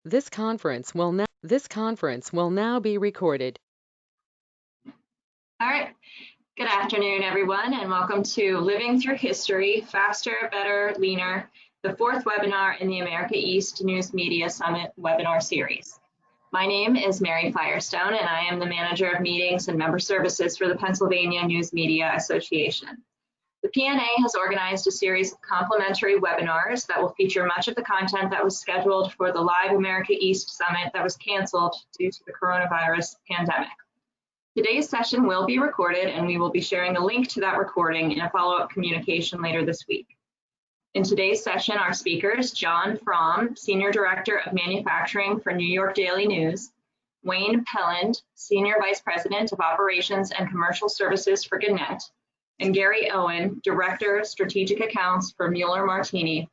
This conference will now be recorded. All right. Good afternoon, everyone, and welcome to Living Through History, Faster, Better, Leaner, the fourth webinar in the America East News Media Summit webinar series. My name is Mary Firestone, and I am the Manager of Meetings and Member Services for the Pennsylvania News Media Association. The PNA has organized a series of complimentary webinars that will feature much of the content that was scheduled for the live America East Summit that was canceled due to the coronavirus pandemic. Today's session will be recorded, and we will be sharing a link to that recording in a follow-up communication later this week. In today's session, our speakers, John Fromm, Senior Director of Manufacturing for New York Daily News, Wayne Pelland, Senior Vice President of Operations and Commercial Services for Gannett, and Gary Owen, Director, Strategic Accounts for Mueller Martini,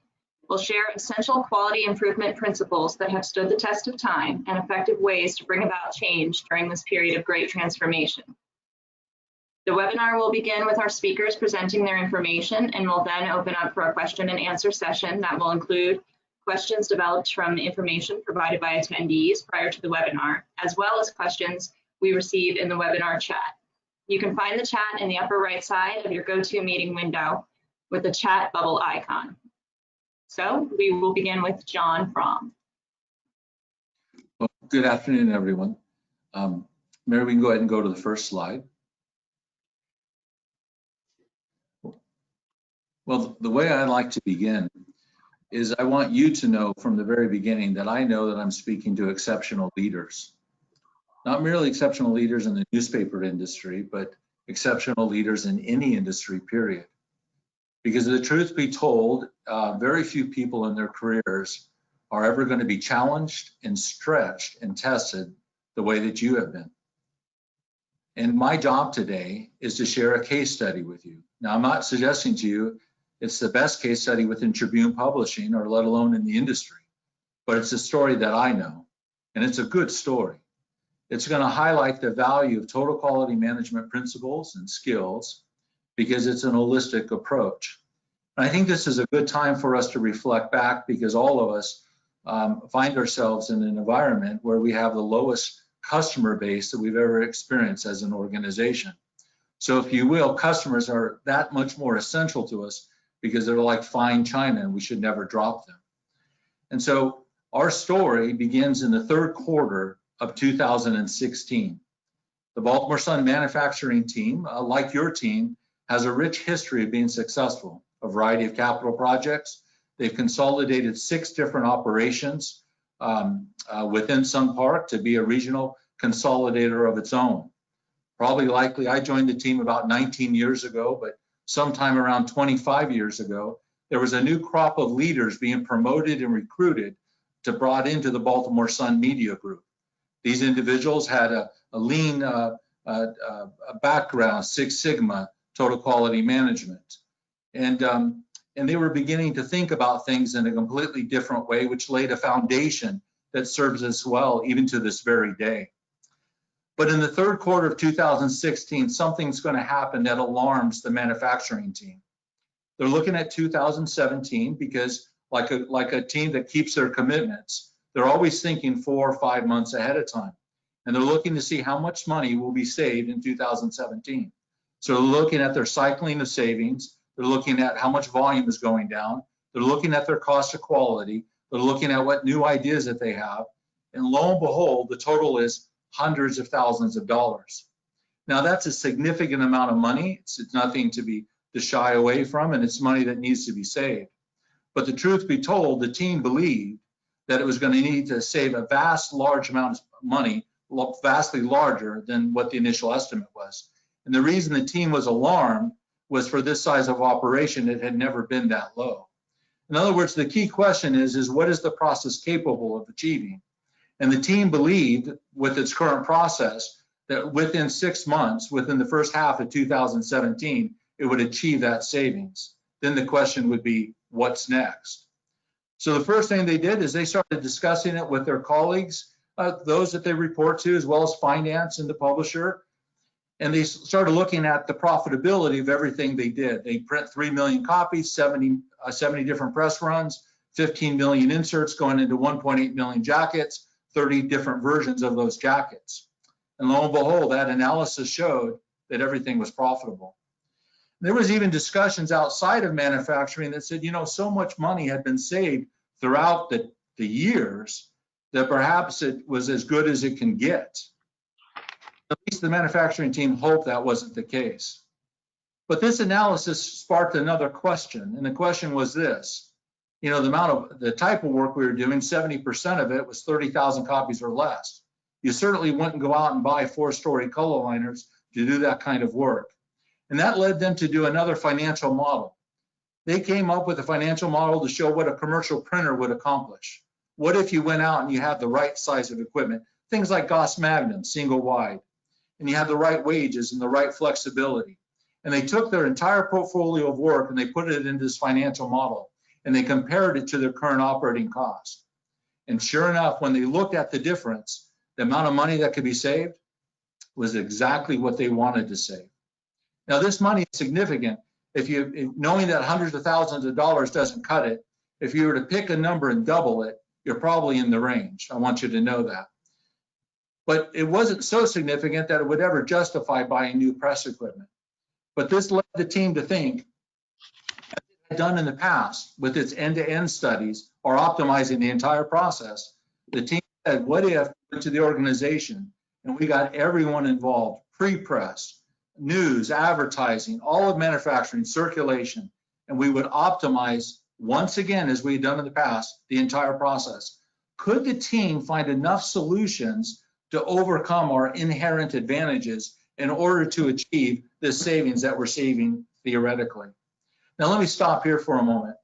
will share essential quality improvement principles that have stood the test of time and effective ways to bring about change during this period of great transformation. The webinar will begin with our speakers presenting their information and will then open up for a question and answer session that will include questions developed from information provided by attendees prior to the webinar, as well as questions we receive in the webinar chat. You can find the chat in the upper right side of your GoToMeeting window with the chat bubble icon. So we will begin with John Fromm. Well, good afternoon, everyone. Mary, we can go ahead and go to the first slide. Well, the way I'd like to begin is I want you to know from the very beginning that I know that I'm speaking to exceptional leaders. Not merely exceptional leaders in the newspaper industry, but exceptional leaders in any industry, period. Because the truth be told, very few people in their careers are ever going to be challenged and stretched and tested the way that you have been. And my job today is to share a case study with you. Now, I'm not suggesting to you it's the best case study within Tribune Publishing or let alone in the industry, but it's a story that I know, and it's a good story. It's going to highlight the value of total quality management principles and skills because it's an holistic approach. And I think this is a good time for us to reflect back because all of us find ourselves in an environment where we have the lowest customer base that we've ever experienced as an organization. So if you will, customers are that much more essential to us because they're like fine china and we should never drop them. And so our story begins in the third quarter of 2016. The Baltimore Sun manufacturing team, like your team, has a rich history of being successful, a variety of capital projects. They've consolidated 6 different operations within Sun Park to be a regional consolidator of its own. Probably likely, I joined the team about 19 years ago, but sometime around 25 years ago, there was a new crop of leaders being promoted and recruited to brought into the Baltimore Sun Media Group. These individuals had a lean background, Six Sigma, total quality management. And they were beginning to think about things in a completely different way, which laid a foundation that serves us well even to this very day. But in the third quarter of 2016, something's going to happen that alarms the manufacturing team. They're looking at 2017 because like a team that keeps their commitments, they're always thinking 4 or 5 months ahead of time. And they're looking to see how much money will be saved in 2017. So they're looking at their cycling of savings. They're looking at how much volume is going down. They're looking at their cost of quality. They're looking at what new ideas that they have. And lo and behold, the total is hundreds of thousands of dollars. Now that's a significant amount of money. It's nothing to shy away from, and it's money that needs to be saved. But the truth be told, the team believed that it was going to need to save a large amount of money, vastly larger than what the initial estimate was. And the reason the team was alarmed was for this size of operation, it had never been that low. In other words, the key question is what is the process capable of achieving? And the team believed with its current process that within 6 months, within the first half of 2017, it would achieve that savings. Then the question would be, what's next? So the first thing they did is they started discussing it with their colleagues, those that they report to, as well as finance and the publisher. And they started looking at the profitability of everything they did. They print 3 million copies, 70 different press runs, 15 million inserts going into 1.8 million jackets, 30 different versions of those jackets. And lo and behold, that analysis showed that everything was profitable. There was even discussions outside of manufacturing that said, you know, so much money had been saved throughout the years that perhaps it was as good as it can get. At least the manufacturing team hoped that wasn't the case. But this analysis sparked another question, and the question was this. You know, the type of work we were doing, 70% of it was 30,000 copies or less. You certainly wouldn't go out and buy 4-story color liners to do that kind of work. And that led them to do another financial model. They came up with a financial model to show what a commercial printer would accomplish. What if you went out and you had the right size of equipment, things like Gauss Magnum, single wide, and you had the right wages and the right flexibility. And they took their entire portfolio of work and they put it into this financial model and they compared it to their current operating cost. And sure enough, when they looked at the difference, the amount of money that could be saved was exactly what they wanted to save. Now, this money is significant. Knowing that hundreds of thousands of dollars doesn't cut it, if you were to pick a number and double it, you're probably in the range. I want you to know that. But it wasn't so significant that it would ever justify buying new press equipment. But this led the team to think, as it had done in the past with its end-to-end studies or optimizing the entire process, the team said, what if we went to the organization and we got everyone involved, pre-press, news, advertising, all of manufacturing, circulation, and we would optimize once again, as we've done in the past, the entire process. Could the team find enough solutions to overcome our inherent advantages in order to achieve the savings that we're saving theoretically? Now, let me stop here for a moment.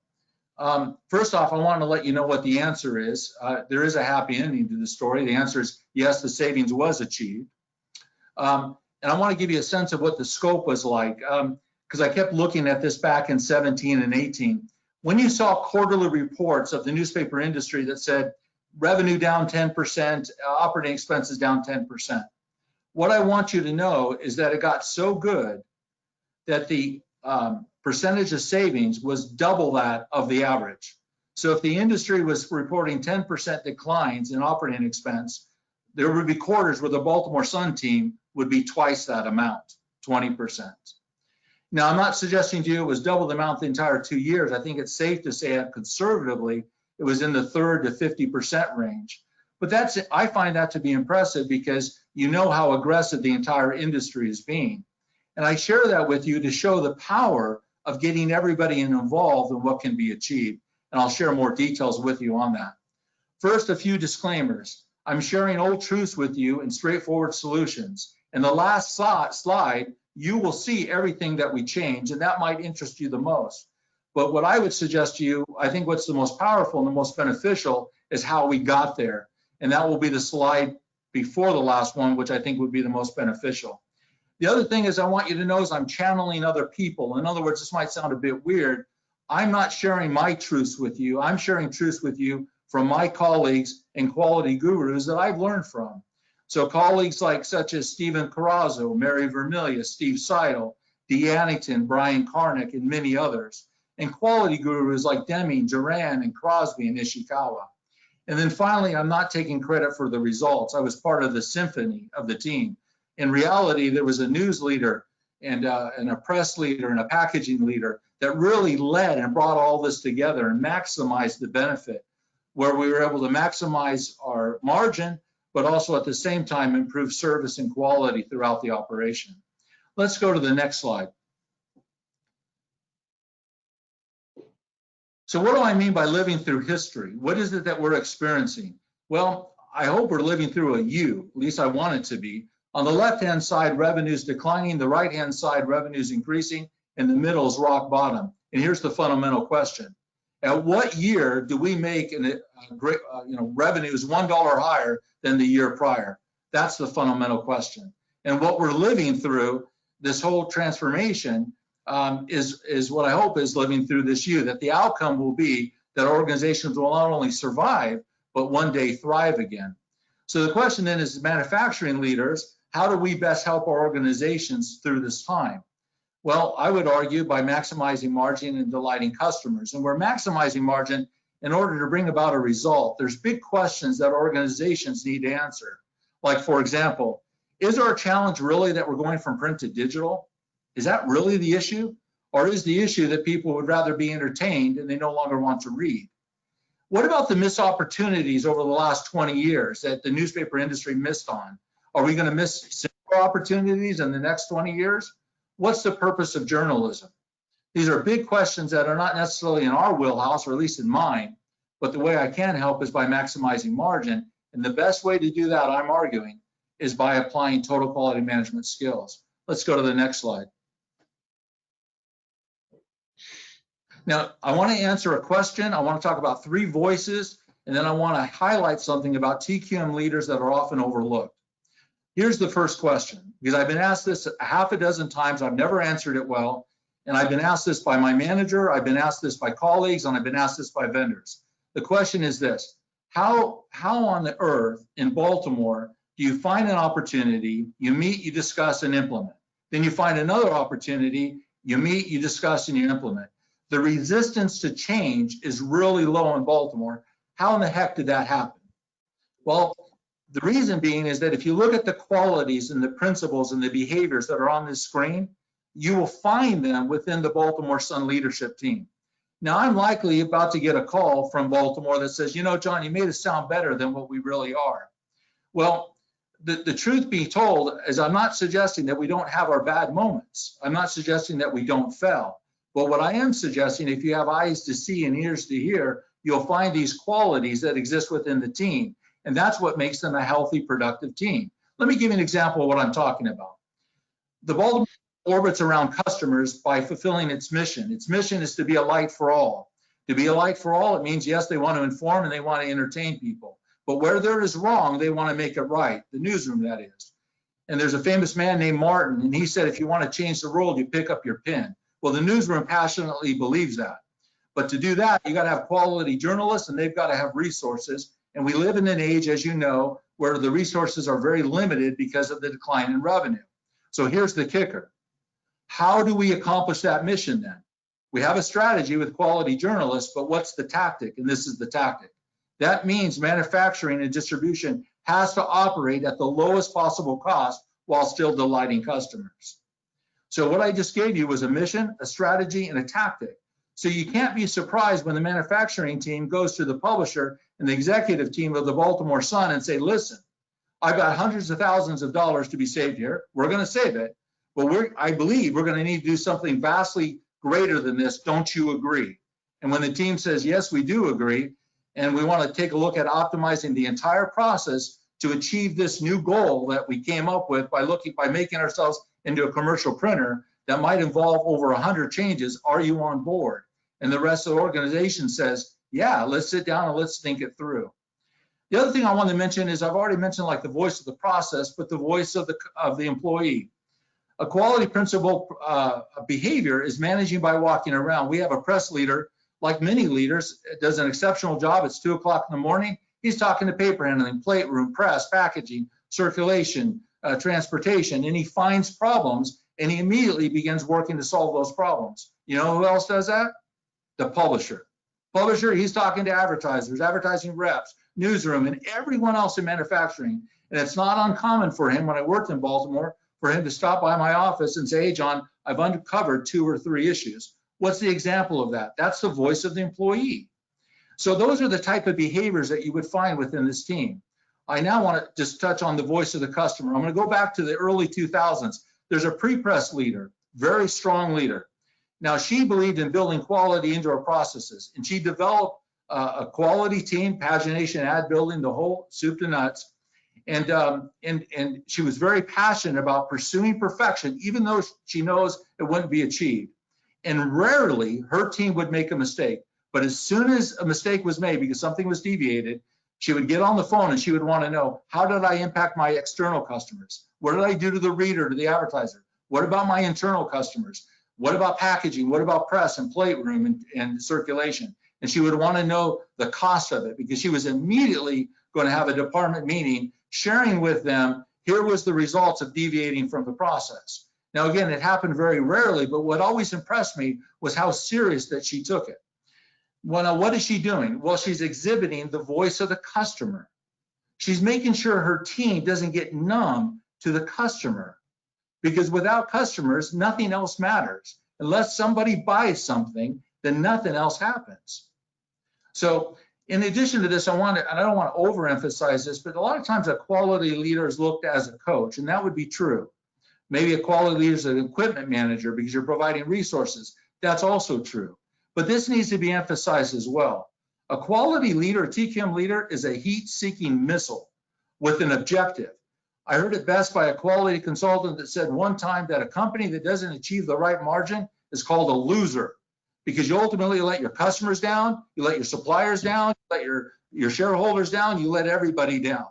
First off, I want to let you know what the answer is. There is a happy ending to the story. The answer is yes, the savings was achieved. And I want to give you a sense of what the scope was like, because I kept looking at this back in 17 and 18. When you saw quarterly reports of the newspaper industry that said revenue down 10%, operating expenses down 10%, what I want you to know is that it got so good that the percentage of savings was double that of the average. So if the industry was reporting 10% declines in operating expense, there would be quarters where the Baltimore Sun team would be twice that amount, 20%. Now, I'm not suggesting to you it was double the amount the entire 2 years. I think it's safe to say that conservatively, it was in the 30 to 50% range. But I find that to be impressive because you know how aggressive the entire industry is being. And I share that with you to show the power of getting everybody involved in what can be achieved. And I'll share more details with you on that. First, a few disclaimers. I'm sharing old truths with you and straightforward solutions. In the last slide, you will see everything that we change, and that might interest you the most. But what I would suggest to you, I think what's the most powerful and the most beneficial is how we got there. And that will be the slide before the last one, which I think would be the most beneficial. The other thing is I want you to know is I'm channeling other people. In other words, this might sound a bit weird. I'm not sharing my truths with you. I'm sharing truths with you from my colleagues and quality gurus that I've learned from. So colleagues such as Stephen Carrazzo, Mary Vermilia, Steve Seidel, Dee Annington, Brian Karnick, and many others. And quality gurus like Deming, Duran, and Crosby, and Ishikawa. And then finally, I'm not taking credit for the results. I was part of the symphony of the team. In reality, there was a news leader and a press leader and a packaging leader that really led and brought all this together and maximized the benefit, where we were able to maximize our margin, but also at the same time improve service and quality throughout the operation. Let's go to the next slide. So what do I mean by living through history? What is it that we're experiencing? Well, I hope we're living through a U, at least I want it to be. On the left-hand side, revenues declining, the right-hand side, revenues increasing, and the middle is rock bottom. And here's the fundamental question. At what year do we make revenues $1 higher than the year prior? That's the fundamental question. And what we're living through, this whole transformation, is what I hope is living through this U, that the outcome will be that organizations will not only survive, but one day thrive again. So the question then is, manufacturing leaders, how do we best help our organizations through this time? Well, I would argue by maximizing margin and delighting customers. And we're maximizing margin in order to bring about a result. There's big questions that organizations need to answer. Like, for example, is our challenge really that we're going from print to digital? Is that really the issue? Or is the issue that people would rather be entertained and they no longer want to read? What about the missed opportunities over the last 20 years that the newspaper industry missed on? Are we going to miss similar opportunities in the next 20 years? What's the purpose of journalism? These are big questions that are not necessarily in our wheelhouse, or at least in mine, but the way I can help is by maximizing margin. And the best way to do that, I'm arguing, is by applying total quality management skills. Let's go to the next slide. Now, I want to answer a question. I want to talk about 3 voices, and then I want to highlight something about TQM leaders that are often overlooked. Here's the first question, because I've been asked this a half a dozen times. I've never answered it well. And I've been asked this by my manager, I've been asked this by colleagues, and I've been asked this by vendors. The question is this: how on the earth in Baltimore do you find an opportunity, you meet, you discuss, and implement? Then you find another opportunity, you meet, you discuss, and you implement. The resistance to change is really low in Baltimore. How in the heck did that happen? Well, the reason being is that if you look at the qualities and the principles and the behaviors that are on this screen, you will find them within the Baltimore Sun leadership team. Now, I'm likely about to get a call from Baltimore that says, you know, John, you made us sound better than what we really are. Well, the truth be told is I'm not suggesting that we don't have our bad moments. I'm not suggesting that we don't fail. But what I am suggesting, if you have eyes to see and ears to hear, you'll find these qualities that exist within the team. And that's what makes them a healthy, productive team. Let me give you an example of what I'm talking about. The Baltimore orbits around customers by fulfilling its mission. Its mission is to be a light for all. To be a light for all, it means, yes, they want to inform and they want to entertain people. But where there is wrong, they want to make it right. The newsroom, that is. And there's a famous man named Martin, and he said, if you want to change the world, you pick up your pen. Well, the newsroom passionately believes that. But to do that, you got to have quality journalists, and they've got to have resources. And we live in an age, as you know, where the resources are very limited because of the decline in revenue. So here's the kicker. How do we accomplish that mission then? We have a strategy with quality journalists, but what's the tactic? And this is the tactic. That means manufacturing and distribution has to operate at the lowest possible cost while still delighting customers. So what I just gave you was a mission, a strategy, and a tactic. So you can't be surprised when the manufacturing team goes to the publisher and the executive team of the Baltimore Sun and say, listen, I've got hundreds of thousands of dollars to be saved here. We're going to save it. But I believe we're going to need to do something vastly greater than this. Don't you agree? And when the team says, yes, we do agree, and we want to take a look at optimizing the entire process to achieve this new goal that we came up with by making ourselves into a commercial printer that might involve over 100 changes, are you on board? And the rest of the organization says, yeah, let's sit down and let's think it through. The other thing I want to mention is I've already mentioned like the voice of the process, but the voice of the employee. A quality principle behavior is managing by walking around. We have a press leader, like many leaders, does an exceptional job. It's 2 o'clock in the morning. He's talking to paper handling, plate room, press, packaging, circulation, transportation, and he finds problems and he immediately begins working to solve those problems. You know who else does that? The publisher. Publisher, he's talking to advertisers, advertising reps, newsroom, and everyone else in manufacturing. And it's not uncommon for him, when I worked in Baltimore, for him to stop by my office and say, hey, John, I've uncovered 2 or 3 issues. What's the example of that? That's the voice of the employee. So those are the type of behaviors that you would find within this team. I now want to just touch on the voice of the customer. I'm going to go back to the early 2000s. There's a pre-press leader, very strong leader. Now, she believed in building quality into her processes, and she developed a quality team, pagination, ad building, the whole soup to nuts. And she was very passionate about pursuing perfection, even though she knows it wouldn't be achieved. And rarely her team would make a mistake. But as soon as a mistake was made because something was deviated, she would get on the phone and she would want to know, how did I impact my external customers? What did I do to the reader, to the advertiser? What about my internal customers? What about packaging? What about press and plate room and circulation? And she would want to know the cost of it, because she was immediately going to have a department meeting sharing with them, here was the results of deviating from the process. Now, again, it happened very rarely, but what always impressed me was how serious that she took it. Well, now what is she doing? Well, she's exhibiting the voice of the customer. She's making sure her team doesn't get numb to the customer, because without customers, nothing else matters. Unless somebody buys something, then nothing else happens. So in addition to this, and I don't want to overemphasize this, but a lot of times a quality leader is looked as a coach, and that would be true. Maybe a quality leader is an equipment manager because you're providing resources. That's also true. But this needs to be emphasized as well. A quality leader, a TQM leader, is a heat-seeking missile with an objective. I heard it best by a quality consultant that said one time that a company that doesn't achieve the right margin is called a loser, because you ultimately let your customers down, you let your suppliers down, you let your shareholders down, you let everybody down.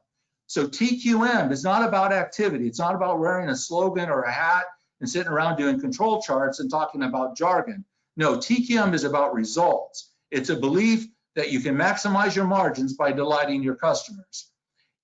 So TQM is not about activity. It's not about wearing a slogan or a hat and sitting around doing control charts and talking about jargon. No, TQM is about results. It's a belief that you can maximize your margins by delighting your customers.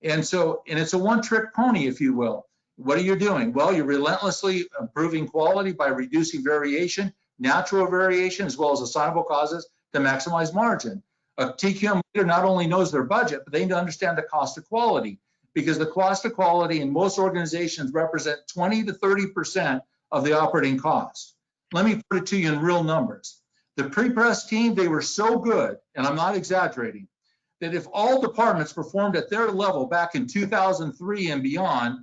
And it's a one-trick pony, if you will. What are you doing? Well, you're relentlessly improving quality by reducing variation, natural variation, as well as assignable causes to maximize margin. A TQM leader not only knows their budget, but they need to understand the cost of quality, because the cost of quality in most organizations represent 20 to 30% of the operating cost. Let me put it to you in real numbers. The pre-press team, they were so good, and I'm not exaggerating, that if all departments performed at their level back in 2003 and beyond,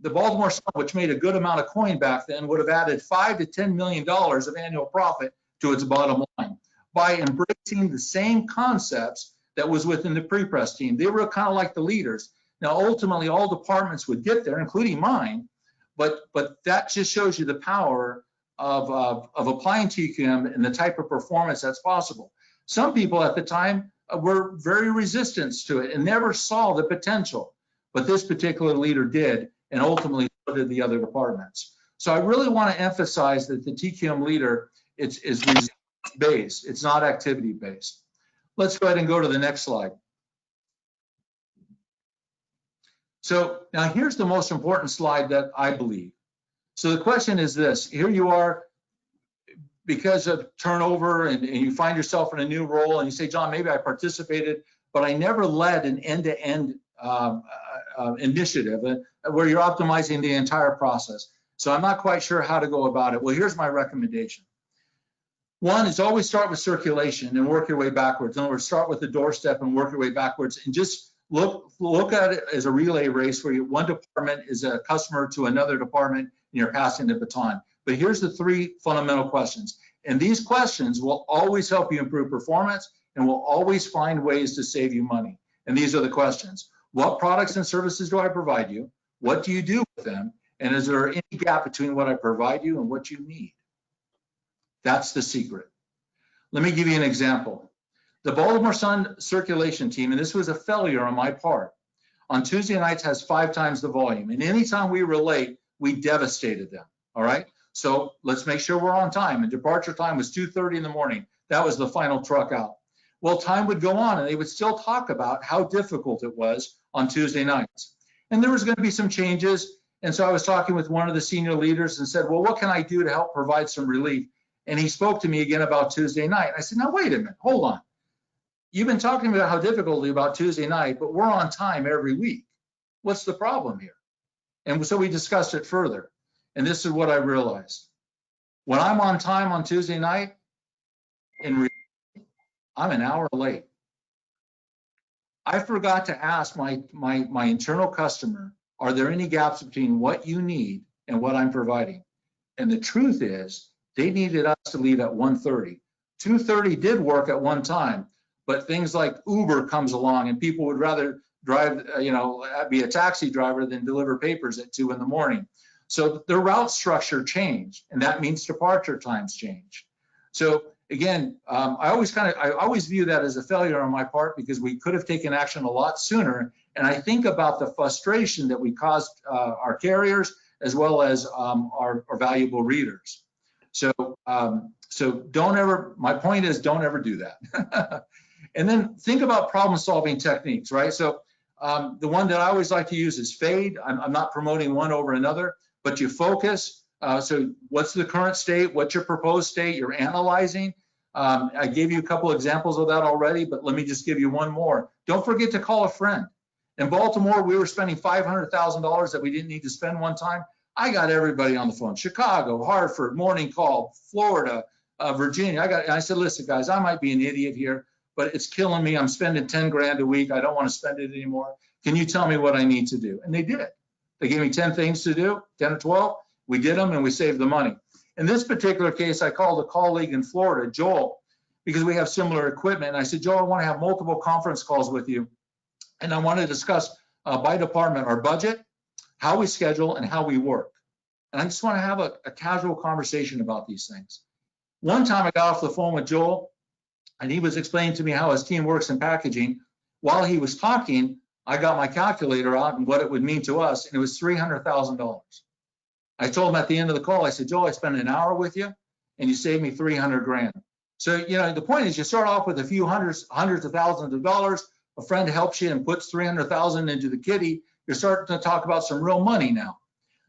the Baltimore Sun, which made a good amount of coin back then, would have added $5 to $10 million of annual profit to its bottom line by embracing the same concepts that was within the pre-press team. They were kind of like the leaders. Now, ultimately, all departments would get there, including mine, but that just shows you the power of applying TQM and the type of performance that's possible. Some people at the time were very resistant to it and never saw the potential, but this particular leader did, and ultimately so did the other departments. So I really want to emphasize that the TQM leader is results-based. It's not activity-based. Let's go ahead and go to the next slide. So now here's the most important slide that I believe. So the question is this: here you are, because of turnover, and you find yourself in a new role, and you say, John, maybe I participated, but I never led an end-to-end initiative where you're optimizing the entire process. So I'm not quite sure how to go about it. Well, here's my recommendation. One is always start with circulation and work your way backwards. In other words, start with the doorstep and work your way backwards, and just look at it as a relay race where one department is a customer to another department and you're passing the baton. But here's the three fundamental questions. And these questions will always help you improve performance and will always find ways to save you money. And these are the questions. What products and services do I provide you? What do you do with them? And is there any gap between what I provide you and what you need? That's the secret. Let me give you an example. The Baltimore Sun circulation team, and this was a failure on my part, on Tuesday nights has 5 times the volume. And anytime we were late, we devastated them, all right? So let's make sure we're on time. And departure time was 2:30 in the morning. That was the final truck out. Well, time would go on and they would still talk about how difficult it was on Tuesday nights. And there was going to be some changes. And so I was talking with one of the senior leaders and said, well, what can I do to help provide some relief? And he spoke to me again about Tuesday night. I said, now, wait a minute, hold on. You've been talking about how difficult about Tuesday night, but we're on time every week. What's the problem here? And so we discussed it further. And this is what I realized. When I'm on time on Tuesday night, I'm an hour late. I forgot to ask my internal customer, are there any gaps between what you need and what I'm providing? And the truth is, they needed us to leave at 1:30. 2:30 did work at one time, but things like Uber comes along and people would rather drive, be a taxi driver than deliver papers at 2 in the morning. So the route structure changed, and that means departure times change. So again, I always view that as a failure on my part because we could have taken action a lot sooner. And I think about the frustration that we caused our carriers as well as our valuable readers. So don't ever, my point is, don't ever do that. And then think about problem solving techniques, right? So the one that I always like to use is fade. I'm not promoting one over another, but you focus. So what's the current state? What's your proposed state? You're analyzing. I gave you a couple examples of that already, but let me just give you one more. Don't forget to call a friend. In Baltimore, we were spending $500,000 that we didn't need to spend one time. I got everybody on the phone. Chicago, Hartford, Morning Call, Florida, Virginia. I said, listen, guys, I might be an idiot here, but it's killing me. I'm spending 10 grand a week. I don't want to spend it anymore. Can you tell me what I need to do? And they did. They gave me 10 things to do, 10 or 12. We did them and we saved the money. In this particular case, I called a colleague in Florida, Joel, because we have similar equipment. And I said, Joel, I want to have multiple conference calls with you. And I want to discuss by department our budget, how we schedule, and how we work. And I just want to have a casual conversation about these things. One time I got off the phone with Joel, and he was explaining to me how his team works in packaging. While he was talking, I got my calculator out and what it would mean to us, and it was $300,000. I told him at the end of the call, I said, Joel, I spent an hour with you, and you saved me 300 grand. So, you know, the point is you start off with a few hundreds of thousands of dollars. A friend helps you and puts 300,000 into the kitty. You're starting to talk about some real money now.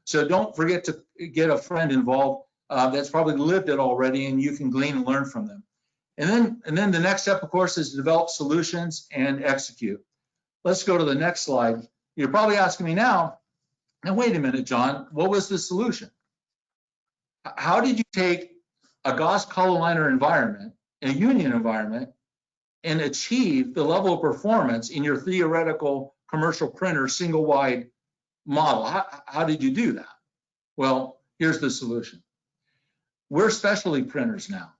So don't forget to get a friend involved that's probably lived it already, and you can glean and learn from them. And then the next step, of course, is to develop solutions and execute. Let's go to the next slide. You're probably asking me now, wait a minute, John, what was the solution? How did you take a Gauss color liner environment, a union environment, and achieve the level of performance in your theoretical commercial printer single wide model? How did you do that? Well, here's the solution. We're specialty printers now.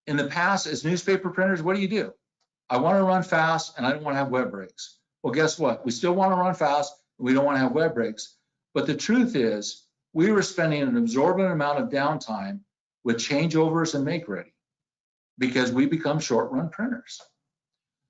In the past, as newspaper printers, what do? I want to run fast and I don't want to have web breaks. Well, guess what? We still want to run fast and we don't want to have web breaks. But the truth is, we were spending an absorbent amount of downtime with changeovers and make ready because we become short run printers.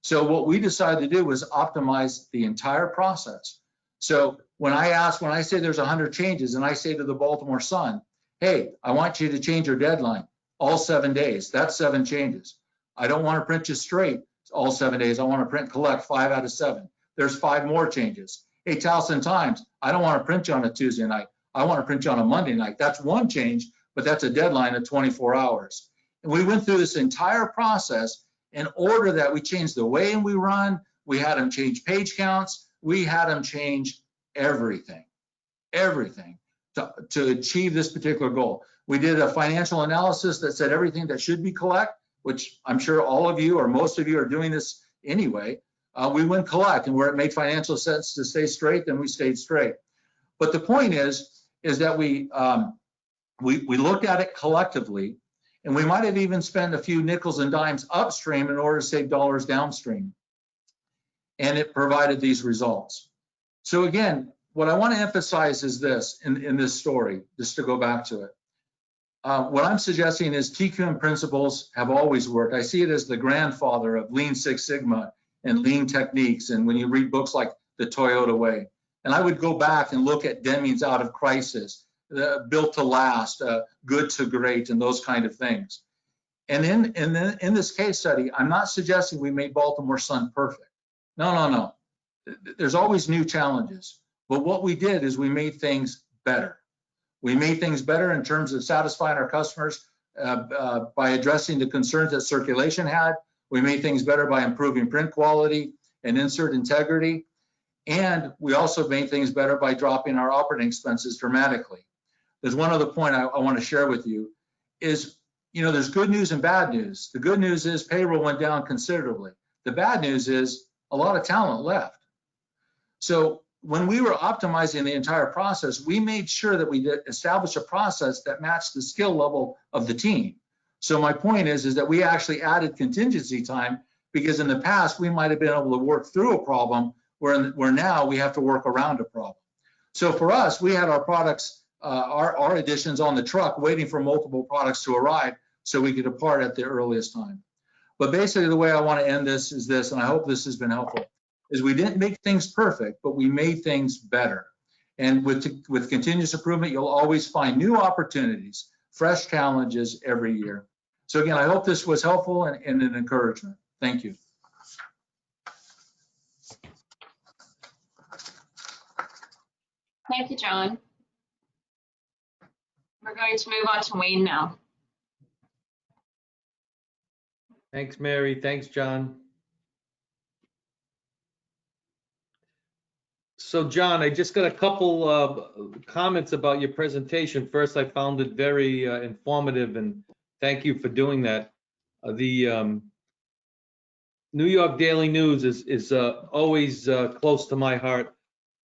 So what we decided to do was optimize the entire process. So when I say there's 100 changes and I say to the Baltimore Sun, hey, I want you to change your deadline all 7 days. That's 7 changes. I don't want to print you straight all 7 days. I want to print collect 5 out of 7. There's 5 more changes. Hey, Towson Times, I don't want to print you on a Tuesday night. I want to print you on a Monday night. That's 1 change, but that's a deadline of 24 hours. And we went through this entire process in order that we changed the way we run. We had them change page counts. We had them change everything to achieve this particular goal. We did a financial analysis that said everything that should be collect, which I'm sure all of you or most of you are doing this anyway. We went collect, and where it made financial sense to stay straight, then we stayed straight. But the point is that we looked at it collectively, and we might have even spent a few nickels and dimes upstream in order to save dollars downstream. And it provided these results. So again, what I want to emphasize is this in this story, just to go back to it. What I'm suggesting is TQM principles have always worked. I see it as the grandfather of Lean Six Sigma and lean techniques. And when you read books like The Toyota Way, and I would go back and look at Deming's Out of Crisis, Built to Last, Good to Great, and those kind of things. And in this case study, I'm not suggesting we made Baltimore Sun perfect. No. There's always new challenges. But what we did is we made things better. We made things better in terms of satisfying our customers by addressing the concerns that circulation had. We made things better by improving print quality and insert integrity. And we also made things better by dropping our operating expenses dramatically. There's one other point I want to share with you is, you know, there's good news and bad news. The good news is payroll went down considerably. The bad news is a lot of talent left. So when we were optimizing the entire process, we made sure that we established a process that matched the skill level of the team. So my point is that we actually added contingency time, because in the past we might have been able to work through a problem where now we have to work around a problem. So for us, we had our products, our additions on the truck waiting for multiple products to arrive so we could depart at the earliest time. But basically the way I want to end this is this, and I hope this has been helpful, is we didn't make things perfect, but we made things better. And with continuous improvement, you'll always find new opportunities, fresh challenges every year. So again, I hope this was helpful and an encouragement. Thank you. Thank you, John. We're going to move on to Wayne now. Thanks, Mary. Thanks, John. So, John, I just got a couple of comments about your presentation. First, I found it very informative, and thank you for doing that. The New York Daily News is always close to my heart.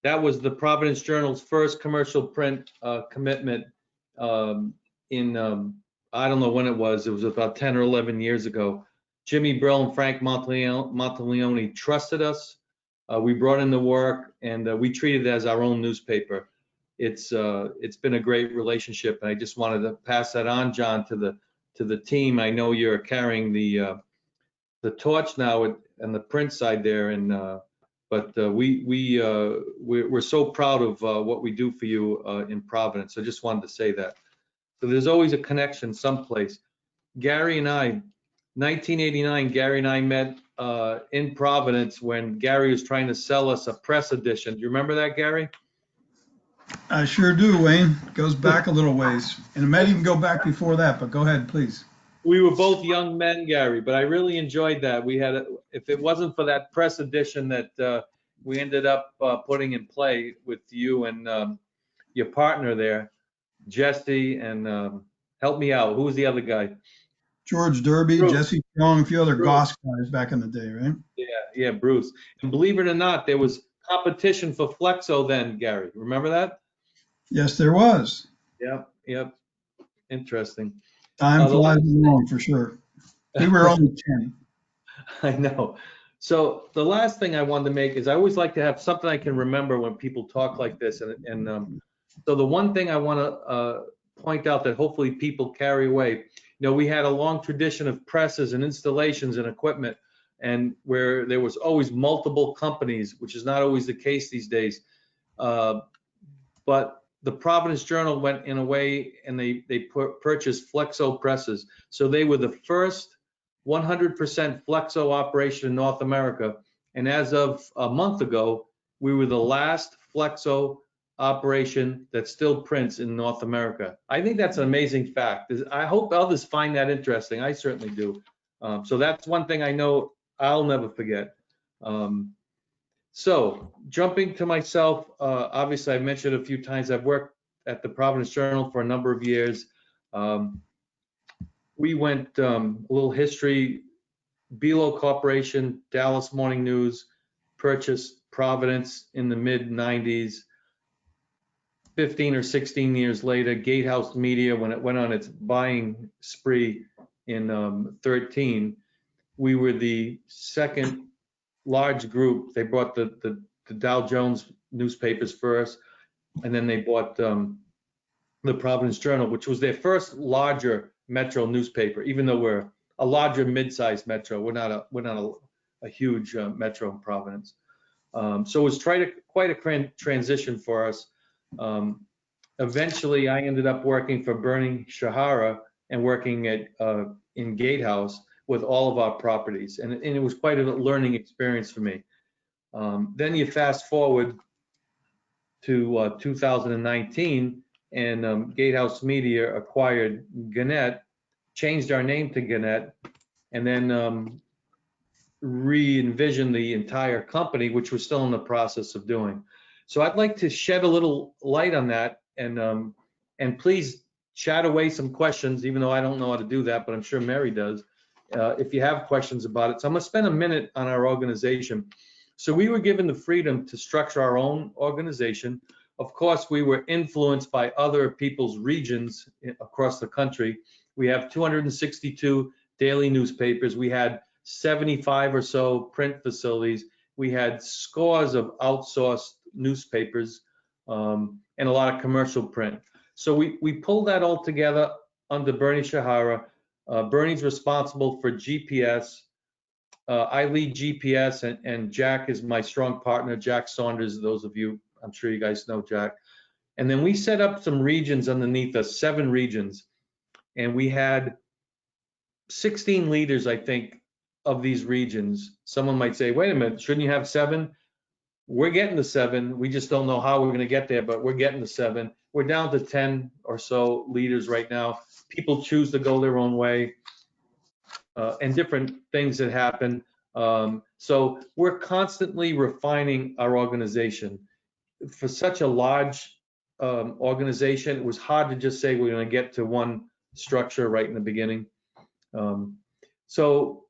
That was the Providence Journal's first commercial print commitment in, I don't know when it was about 10 or 11 years ago. Jimmy Brill and Frank Monteleone trusted us. We brought in the work, and we treated it as our own newspaper. It's been a great relationship, and I just wanted to pass that on, John, to the team. I know you're carrying the torch now and the print side there, and but we're so proud of what we do for you in Providence. I just wanted to say that. So there's always a connection someplace. Gary and I, 1989, Gary and I met in Providence when Gary was trying to sell us a press edition. Do you remember that, Gary? I sure do, Wayne. Goes back a little ways. And it might even go back before that, but go ahead, please. We were both young men, Gary, but I really enjoyed that. We had, if it wasn't for that press edition that we ended up putting in play with you and your partner there, Jesse, and help me out. Who was the other guy? George Derby, Bruce. Jesse Strong, a few other Bruce. Goss guys back in the day, right? Yeah, Bruce. And believe it or not, there was competition for Flexo then, Gary. Remember that? Yes, there was. Yep. Interesting. Time flies along for sure. We were only 10. I know. So the last thing I wanted to make is I always like to have something I can remember when people talk like this. And so the one thing I want to point out that hopefully people carry away, we had a long tradition of presses and installations and equipment, and where there was always multiple companies, which is not always the case these days. But the Providence Journal went in a way and they purchased Flexo presses. So they were the first 100% Flexo operation in North America. And as of a month ago, we were the last Flexo operation that still prints in North America. I think that's an amazing fact. I hope others find that interesting. I certainly do. So that's one thing I know I'll never forget. So jumping to myself, obviously I mentioned a few times I've worked at the Providence Journal for a number of years. We went a little history. Belo Corporation, Dallas Morning News, purchased Providence in the mid 90s. 15 or 16 years later, Gatehouse Media, when it went on its buying spree in 13, we were the second large group. They bought the Dow Jones newspapers first, and then they bought the Providence Journal, which was their first larger metro newspaper, even though we're a larger mid-sized metro. We're not a huge metro in Providence. So it was quite a transition for us. Eventually, I ended up working for Bernie Shahara and working in Gatehouse with all of our properties, and it was quite a learning experience for me. Then you fast forward to 2019, and Gatehouse Media acquired Gannett, changed our name to Gannett, and then re-envisioned the entire company, which we're still in the process of doing. So I'd like to shed a little light on that, and please chat away some questions, even though I don't know how to do that, but I'm sure Mary does, if you have questions about it. So I'm gonna spend a minute on our organization. So we were given the freedom to structure our own organization. Of course, we were influenced by other people's regions across the country. We have 262 daily newspapers. We had 75 or so print facilities. We had scores of outsourced newspapers and a lot of commercial print. So we pulled that all together under Bernie Shahara. Bernie's responsible for GPS. I lead GPS, and Jack is my strong partner, Jack Saunders. Those of you, I'm sure you guys know Jack. And then we set up some regions underneath us, 7 regions. And we had 16 leaders, I think, of these regions. Someone might say, wait a minute, shouldn't you have 7? We're getting to 7. We just don't know how we're going to get there, but we're getting to 7. We're down to 10 or so leaders right now. People choose to go their own way. and different things that happen. So we're constantly refining our organization. For such a large organization, it was hard to just say we're going to get to one structure right in the beginning. So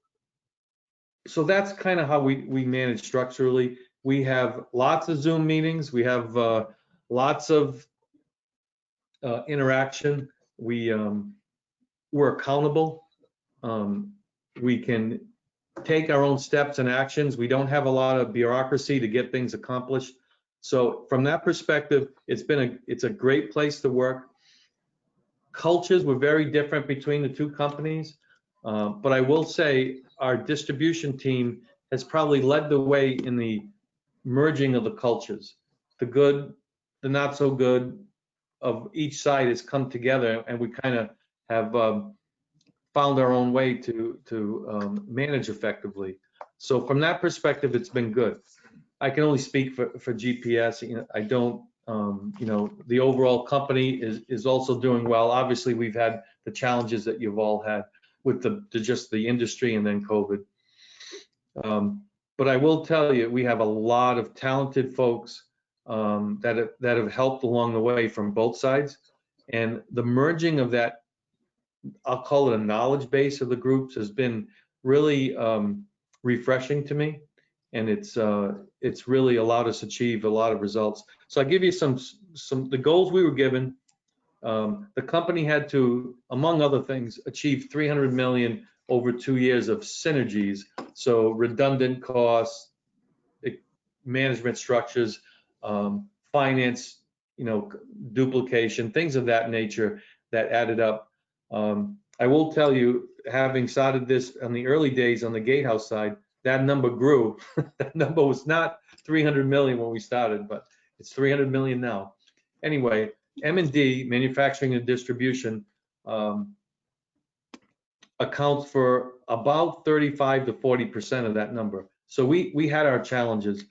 that's kind of how we manage structurally. We have lots of Zoom meetings. We have lots of interaction. We're accountable. We can take our own steps and actions. We don't have a lot of bureaucracy to get things accomplished. So from that perspective, it's a great place to work. Cultures were very different between the two companies, but I will say our distribution team has probably led the way in the merging of the cultures. The good, the not so good of each side has come together, and we kind of have found our own way to manage effectively. So from that perspective, it's been good. I can only speak for GPS. I don't, the overall company is also doing well. Obviously, we've had the challenges that you've all had with just the industry and then COVID. But I will tell you, we have a lot of talented folks that have helped along the way from both sides. And the merging of that, I'll call it a knowledge base of the groups, has been really refreshing to me. And it's really allowed us to achieve a lot of results. So I give you some the goals we were given. The company had to, among other things, achieve 300 million over 2 years of synergies. So redundant costs, management structures, finance, duplication, things of that nature that added up. I will tell you, having started this in the early days on the gatehouse side, that number grew. That number was not 300 million when we started, but it's 300 million now. Anyway, M&D, manufacturing and distribution, accounts for about 35 to 40% of that number. So we had our challenges.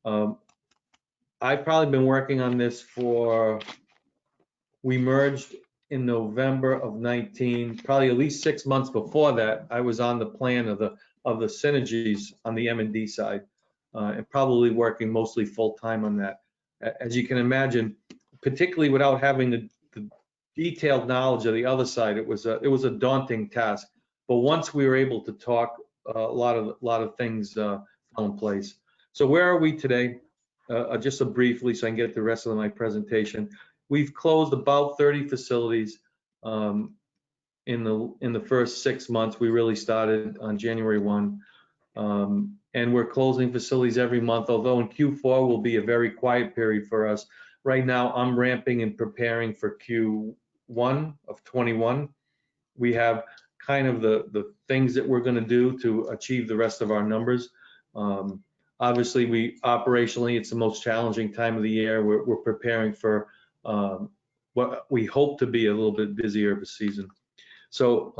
I've probably been working on this we merged in November of 19, probably at least 6 months before that. I was on the plan of the synergies on the M&D side, and probably working mostly full time on that. As you can imagine, particularly without having the detailed knowledge of the other side, it was a daunting task. But once we were able to talk, a lot of things fell in place. So where are we today? Just briefly, so I can get the rest of my presentation. We've closed about 30 facilities in the first 6 months. We really started on January 1, and we're closing facilities every month. Although in Q4 will be a very quiet period for us. Right now, I'm ramping and preparing for Q1 of 21. We have kind of the things that we're going to do to achieve the rest of our numbers. Obviously, operationally, it's the most challenging time of the year. We're preparing for what we hope to be a little bit busier of a season. So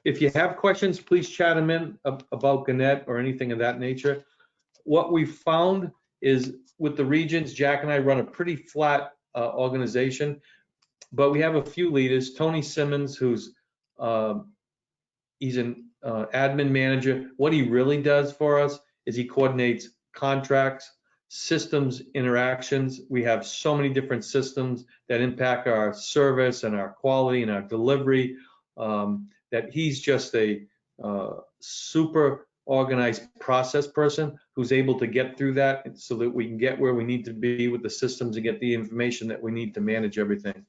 if you have questions, please chat them in about Gannett or anything of that nature. What we found is with the regions, Jack and I run a pretty flat organization, but we have a few leaders. Tony Simmons, who's he's an admin manager. What he really does for us is he coordinates contracts, systems, interactions. We have so many different systems that impact our service and our quality and our delivery, that he's just a super organized process person who's able to get through that so that we can get where we need to be with the systems and get the information that we need to manage everything.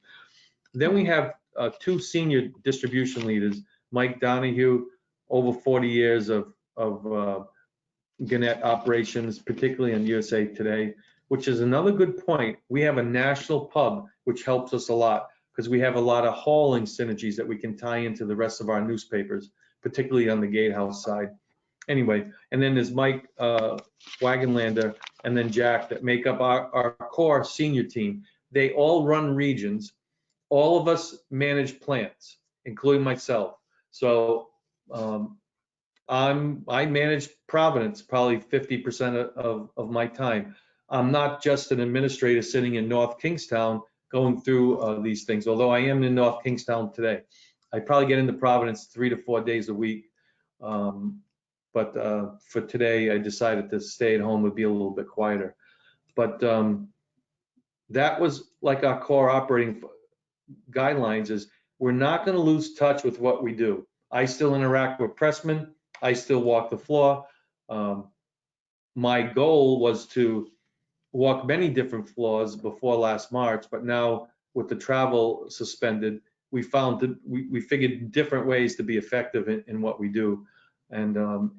Then we have 2 senior distribution leaders, Mike Donahue, over 40 years of Gannett operations, particularly on USA Today, which is another good point. We have a national pub, which helps us a lot because we have a lot of hauling synergies that we can tie into the rest of our newspapers, particularly on the gatehouse side. Anyway, and then there's Mike Wagenlander and then Jack that make up our core senior team. They all run regions. All of us manage plants, including myself. So I manage Providence probably 50% of my time. I'm not just an administrator sitting in North Kingstown going through these things, although I am in North Kingstown today. I probably get into Providence 3 to 4 days a week. But for today, I decided to stay at home would be a little bit quieter. But that was like our core operating guidelines is we're not going to lose touch with what we do. I still interact with pressmen. I still walk the floor. My goal was to walk many different floors before last March, but now with the travel suspended, we found that we figured different ways to be effective in what we do. And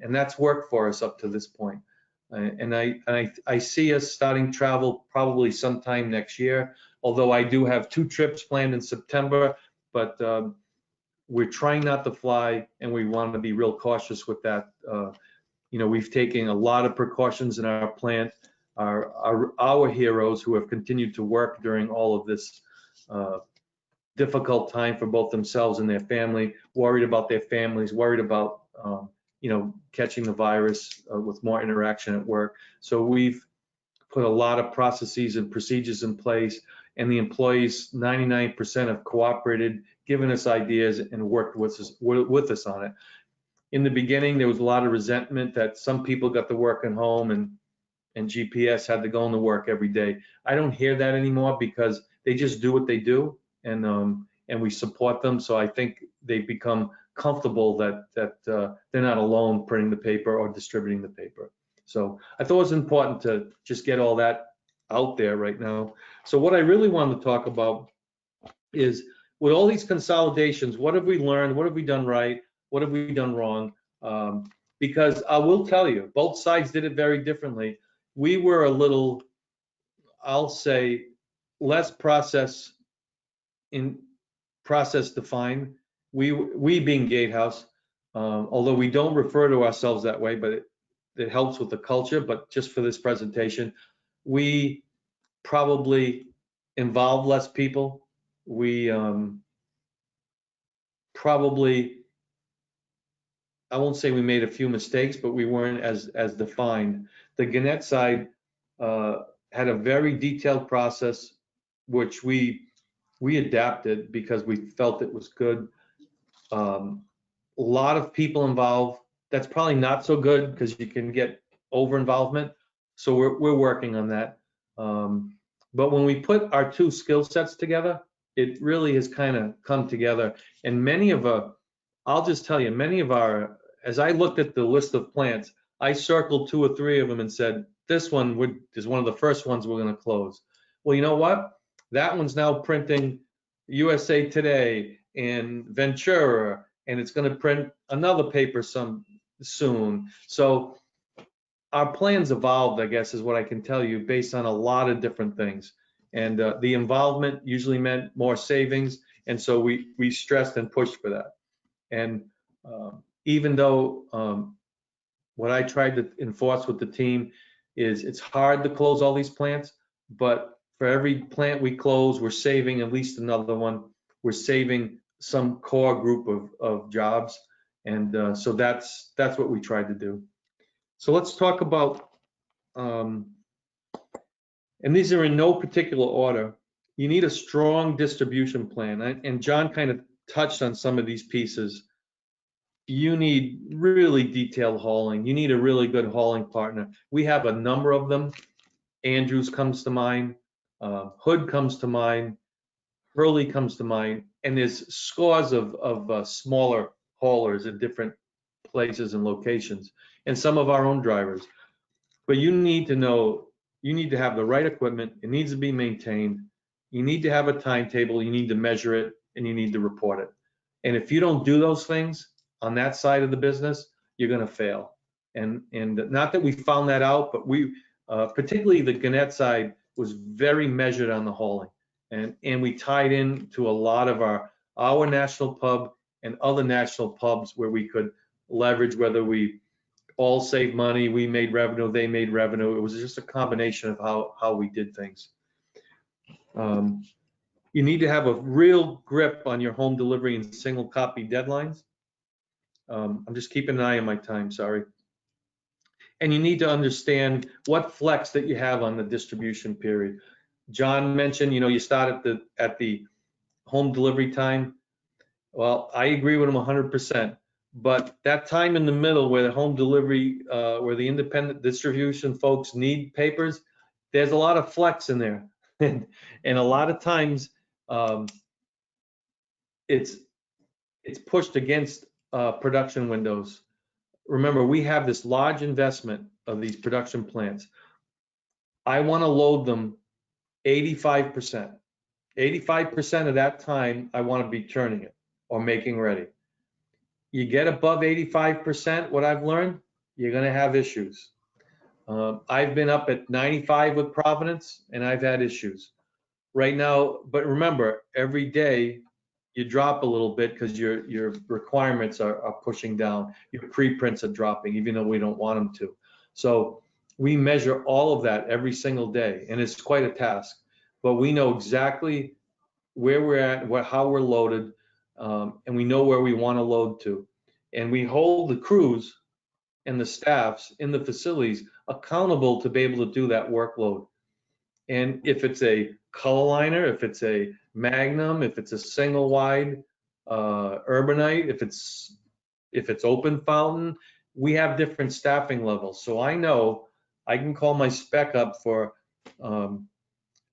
that's worked for us up to this point. And I see us starting travel probably sometime next year, although I do have 2 trips planned in September, but we're trying not to fly, and we want to be real cautious with that. We've taken a lot of precautions in our plant. Our heroes who have continued to work during all of this difficult time for both themselves and their family, worried about their families, worried about catching the virus with more interaction at work. So we've put a lot of processes and procedures in place, and the employees, 99% have cooperated, given us ideas, and worked with us on it. In the beginning, there was a lot of resentment that some people got to work at home and GPS had to go into work every day. I don't hear that anymore because they just do what they do, and we support them. So I think they've become comfortable that they're not alone printing the paper or distributing the paper. So I thought it was important to just get all that out there right now. So what I really wanted to talk about is, with all these consolidations, what have we learned? What have we done right? What have we done wrong? Because I will tell you, both sides did it very differently. We were a little, I'll say, less process defined. We being Gatehouse, although we don't refer to ourselves that way, but it helps with the culture. But just for this presentation, we probably involve less people. We probably, I won't say we made a few mistakes, but we weren't as defined. The Gannett side had a very detailed process, which we adapted because we felt it was good. A lot of people involved. That's probably not so good because you can get over involvement. So we're working on that. But when we put our 2 skill sets together, it really has kind of come together. And I'll just tell you, as I looked at the list of plants, I circled 2 or 3 of them and said, this one is one of the first ones we're going to close. Well, you know what? That one's now printing USA Today and Ventura, and it's going to print another paper soon. So our plans evolved, I guess, is what I can tell you, based on a lot of different things. And the involvement usually meant more savings, and so we stressed and pushed for that. And even though what I tried to enforce with the team is it's hard to close all these plants, but for every plant we close, we're saving at least another one. We're saving some core group of jobs. And so that's what we tried to do. So let's talk about, and these are in no particular order. You need a strong distribution plan. And John kind of touched on some of these pieces. You need really detailed hauling. You need a really good hauling partner. We have a number of them. Andrews comes to mind. Hood comes to mind. Hurley comes to mind. And there's scores of smaller haulers in different places and locations, and some of our own drivers. But you need to know, you need to have the right equipment. It needs to be maintained. You need to have a timetable. You need to measure it, and you need to report it. And if you don't do those things on that side of the business, you're going to fail. And not that we found that out, but we, particularly the Gannett side, was very measured on the hauling. And we tied in to a lot of our national pub and other national pubs where we could leverage, whether we all saved money, we made revenue, they made revenue. It was just a combination of how we did things. You need to have a real grip on your home delivery and single copy deadlines. I'm just keeping an eye on my time, sorry. And you need to understand what flex that you have on the distribution period. John mentioned, you start at the home delivery time. Well, I agree with him 100%, But that time in the middle where the home delivery, where the independent distribution folks need papers, there's a lot of flex in there. And a lot of times it's pushed against production windows. Remember, we have this large investment of these production plants. I want to load them 85%. 85% of that time, I want to be turning it or making ready. You get above 85%, what I've learned, you're going to have issues. I've been up at 95 with Providence, and I've had issues. Right now, but remember, every day you drop a little bit because your requirements are pushing down. Your preprints are dropping, even though we don't want them to. So we measure all of that every single day, and it's quite a task. But we know exactly where we're at, how we're loaded, and we know where we want to load to. And we hold the crews and the staffs in the facilities accountable to be able to do that workload. And if it's a color liner, if it's a Magnum, if it's a single wide Urbanite, if it's open fountain, we have different staffing levels. So I know I can call my spec up for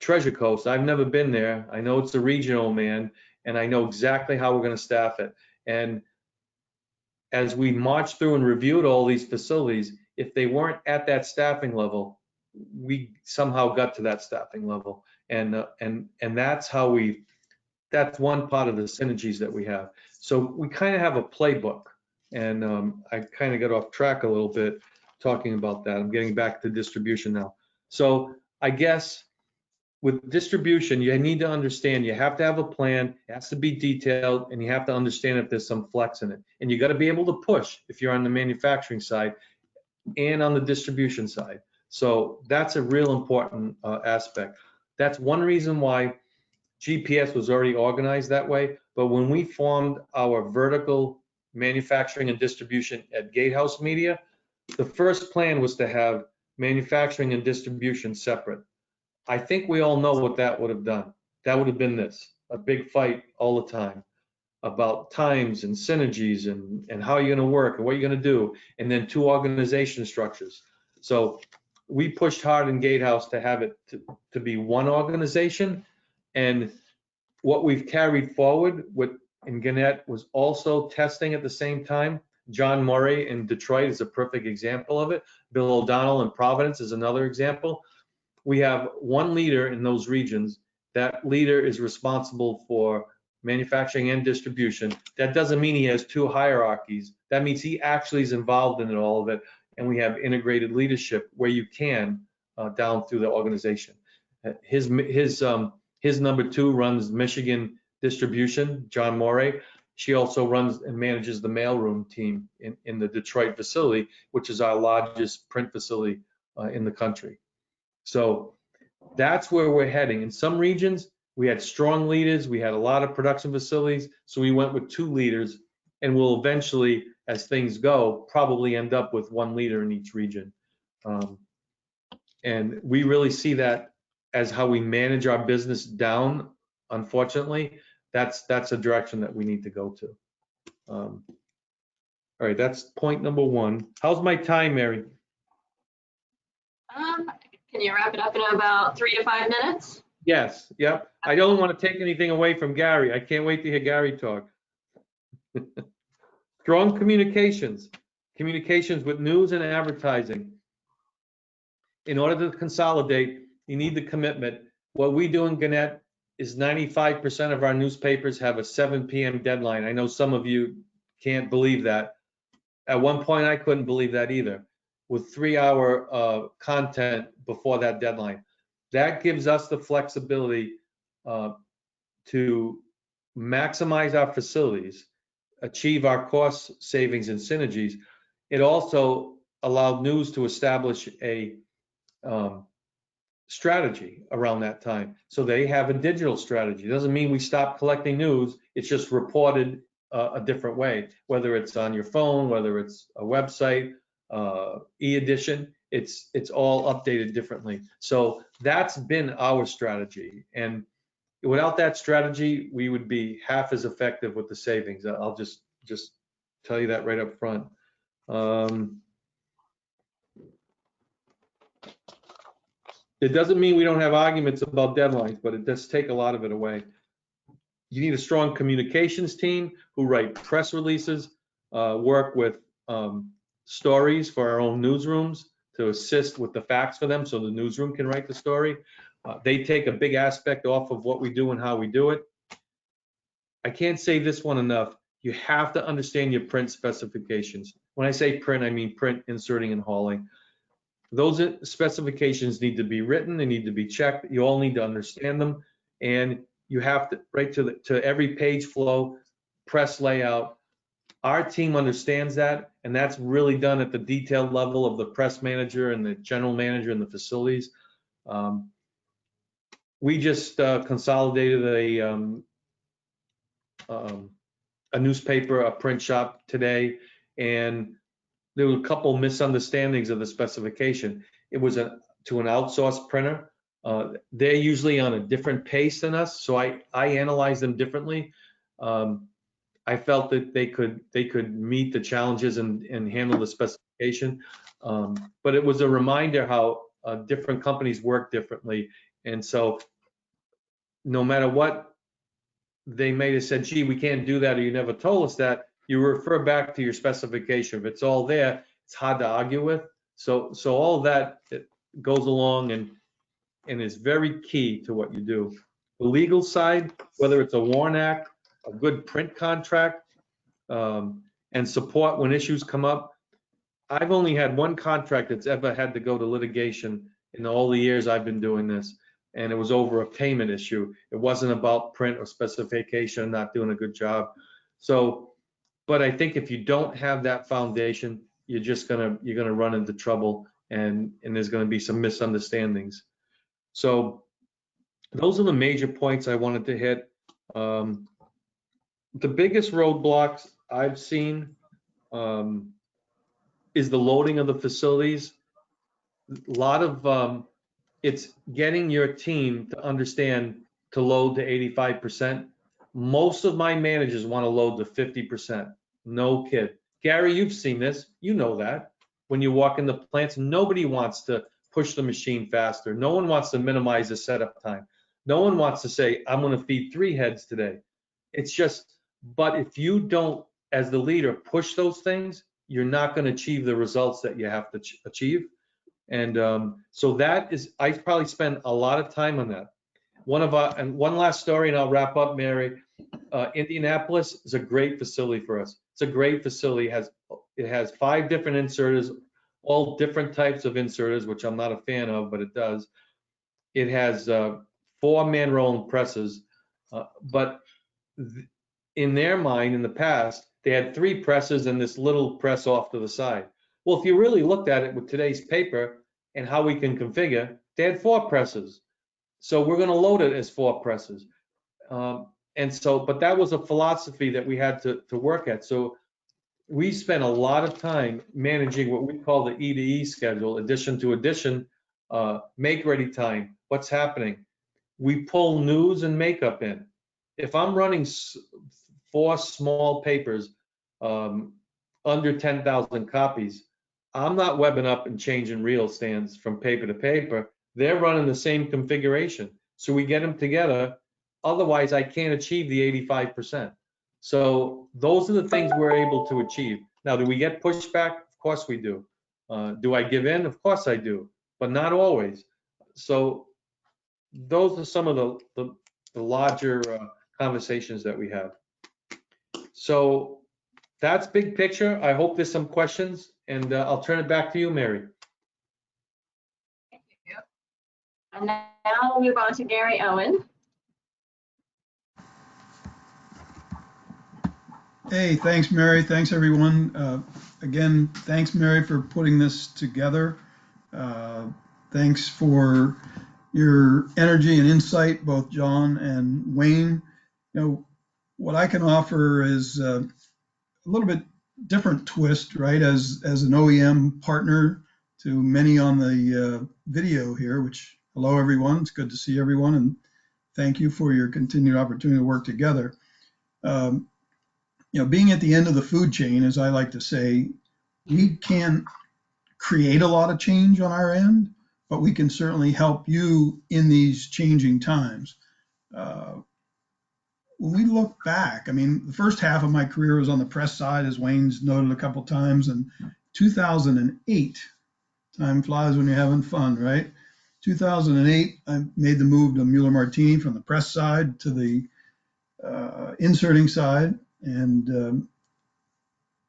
Treasure Coast. I've never been there. I know it's a regional man, and I know exactly how we're going to staff it. And as we marched through and reviewed all these facilities, if they weren't at that staffing level, we somehow got to that staffing level. And that's how that's one part of the synergies that we have. So we kind of have a playbook. And I kind of got off track a little bit talking about that. I'm getting back to distribution now. So I guess with distribution, you need to understand, you have to have a plan, it has to be detailed, and you have to understand if there's some flex in it. And you got to be able to push if you're on the manufacturing side and on the distribution side. So that's a real important aspect. That's one reason why GPS was already organized that way. But when we formed our vertical manufacturing and distribution at Gatehouse Media, the first plan was to have manufacturing and distribution separate. I think we all know what that would have done. That would have been this, a big fight all the time about times and synergies and how you're going to work and what you're going to do, and then two organization structures. So we pushed hard in Gatehouse to have it to be one organization, and what we've carried forward in Gannett was also testing at the same time. John Murray in Detroit is a perfect example of it. Bill O'Donnell in Providence is another example. We have one leader in those regions. That leader is responsible for manufacturing and distribution. That doesn't mean he has two hierarchies. That means he actually is involved in all of it. And we have integrated leadership where you can down through the organization. His number two runs Michigan distribution, John Morey. She also runs and manages the mailroom team in the Detroit facility, which is our largest print facility in the country. So that's where we're heading. In some regions, we had strong leaders. We had a lot of production facilities. So we went with two leaders, and we'll eventually, as things go, probably end up with one leader in each region. And we really see that as how we manage our business down. Unfortunately, that's a direction that we need to go to. All right, that's point number one. How's my time, Mary? Can you wrap it up in about 3 to 5 minutes? Yes, yep. I don't want to take anything away from Gary. I can't wait to hear Gary talk. Strong communications with news and advertising. In order to consolidate, you need the commitment. What we do in Gannett is 95% of our newspapers have a 7 p.m. deadline. I know some of you can't believe that. At one point, I couldn't believe that either, with 3-hour content before that deadline. That gives us the flexibility to maximize our facilities, achieve our cost savings and synergies. It also allowed news to establish a strategy around that time. So they have a digital strategy. It doesn't mean we stop collecting news. It's just reported a different way, whether it's on your phone, whether it's a website, e-edition, it's all updated differently. So that's been our strategy. And without that strategy, we would be half as effective with the savings. I'll just tell you that right up front. It doesn't mean we don't have arguments about deadlines, but it does take a lot of it away. You need a strong communications team who write press releases, work with stories for our own newsrooms to assist with the facts for them so the newsroom can write the story. They take a big aspect off of what we do and how we do it. I can't say this one enough. You have to understand your print specifications. When I say print, I mean print, inserting, and hauling. Those specifications need to be written, they need to be checked. You all need to understand them, and you have to write to every page flow, press layout. Our team understands that, and that's really done at the detailed level of the press manager and the general manager and the facilities. We just consolidated a newspaper, a print shop today, and there were a couple misunderstandings of the specification. It was to an outsourced printer. They're usually on a different pace than us, so I analyzed them differently. I felt that they could meet the challenges and handle the specification, but it was a reminder how different companies work differently, and so no matter what they may have said, gee, we can't do that, or you never told us that, you refer back to your specification. If it's all there, it's hard to argue with. So all of that, it goes along and is very key to what you do. The legal side, whether it's a WARN Act, a good print contract, and support when issues come up. I've only had one contract that's ever had to go to litigation in all the years I've been doing this, and it was over a payment issue. It wasn't about print or specification, not doing a good job. So, but I think if you don't have that foundation, you're gonna run into trouble, and there's gonna be some misunderstandings. So those are the major points I wanted to hit. The biggest roadblocks I've seen is the loading of the facilities. A lot of it's getting your team to understand to load to 85%. Most of my managers want to load to 50%. No kid. Gary, you've seen this. You know that. When you walk in the plants, nobody wants to push the machine faster. No one wants to minimize the setup time. No one wants to say, I'm going to feed 3 heads today. It's just, but if you don't, as the leader, push those things, you're not going to achieve the results that you have to achieve. And so that is, I probably spend a lot of time on that. And one last story, and I'll wrap up, Mary. Indianapolis is a great facility for us. It's a great facility. It has 5 different inserters, all different types of inserters, which I'm not a fan of, but it does. It has 4 man rolling presses, but in their mind, in the past, they had 3 presses and this little press off to the side. Well, if you really looked at it with today's paper and how we can configure, they had 4 presses. So we're going to load it as 4 presses. And so, but that was a philosophy that we had to work at. So we spent a lot of time managing what we call the E to E schedule, addition to addition, make ready time, what's happening. We pull news and makeup in. If I'm running 4 small papers, under 10,000 copies, I'm not webbing up and changing reel stands from paper to paper. They're running the same configuration. So we get them together. Otherwise, I can't achieve the 85%. So those are the things we're able to achieve. Now, do we get pushback? Of course we do. Do I give in? Of course I do, but not always. So those are some of the larger conversations that we have. So that's big picture. I hope there's some questions, and I'll turn it back to you, Mary. Thank you. And now we'll move on to Gary Owen. Hey, thanks, Mary. Thanks, everyone. Again, thanks, Mary, for putting this together. Thanks for your energy and insight, both John and Wayne. You know, what I can offer is a little bit different twist, right? As an OEM partner to many on the video here, which, hello, everyone. It's good to see everyone, and thank you for your continued opportunity to work together. being at the end of the food chain, as I like to say, we can't create a lot of change on our end, but we can certainly help you in these changing times. Uh, when we look back, I mean, the first half of my career was on the press side, as Wayne's noted a couple times, and 2008, time flies when you're having fun, right? 2008, I made the move to Mueller Martini from the press side to the inserting side, and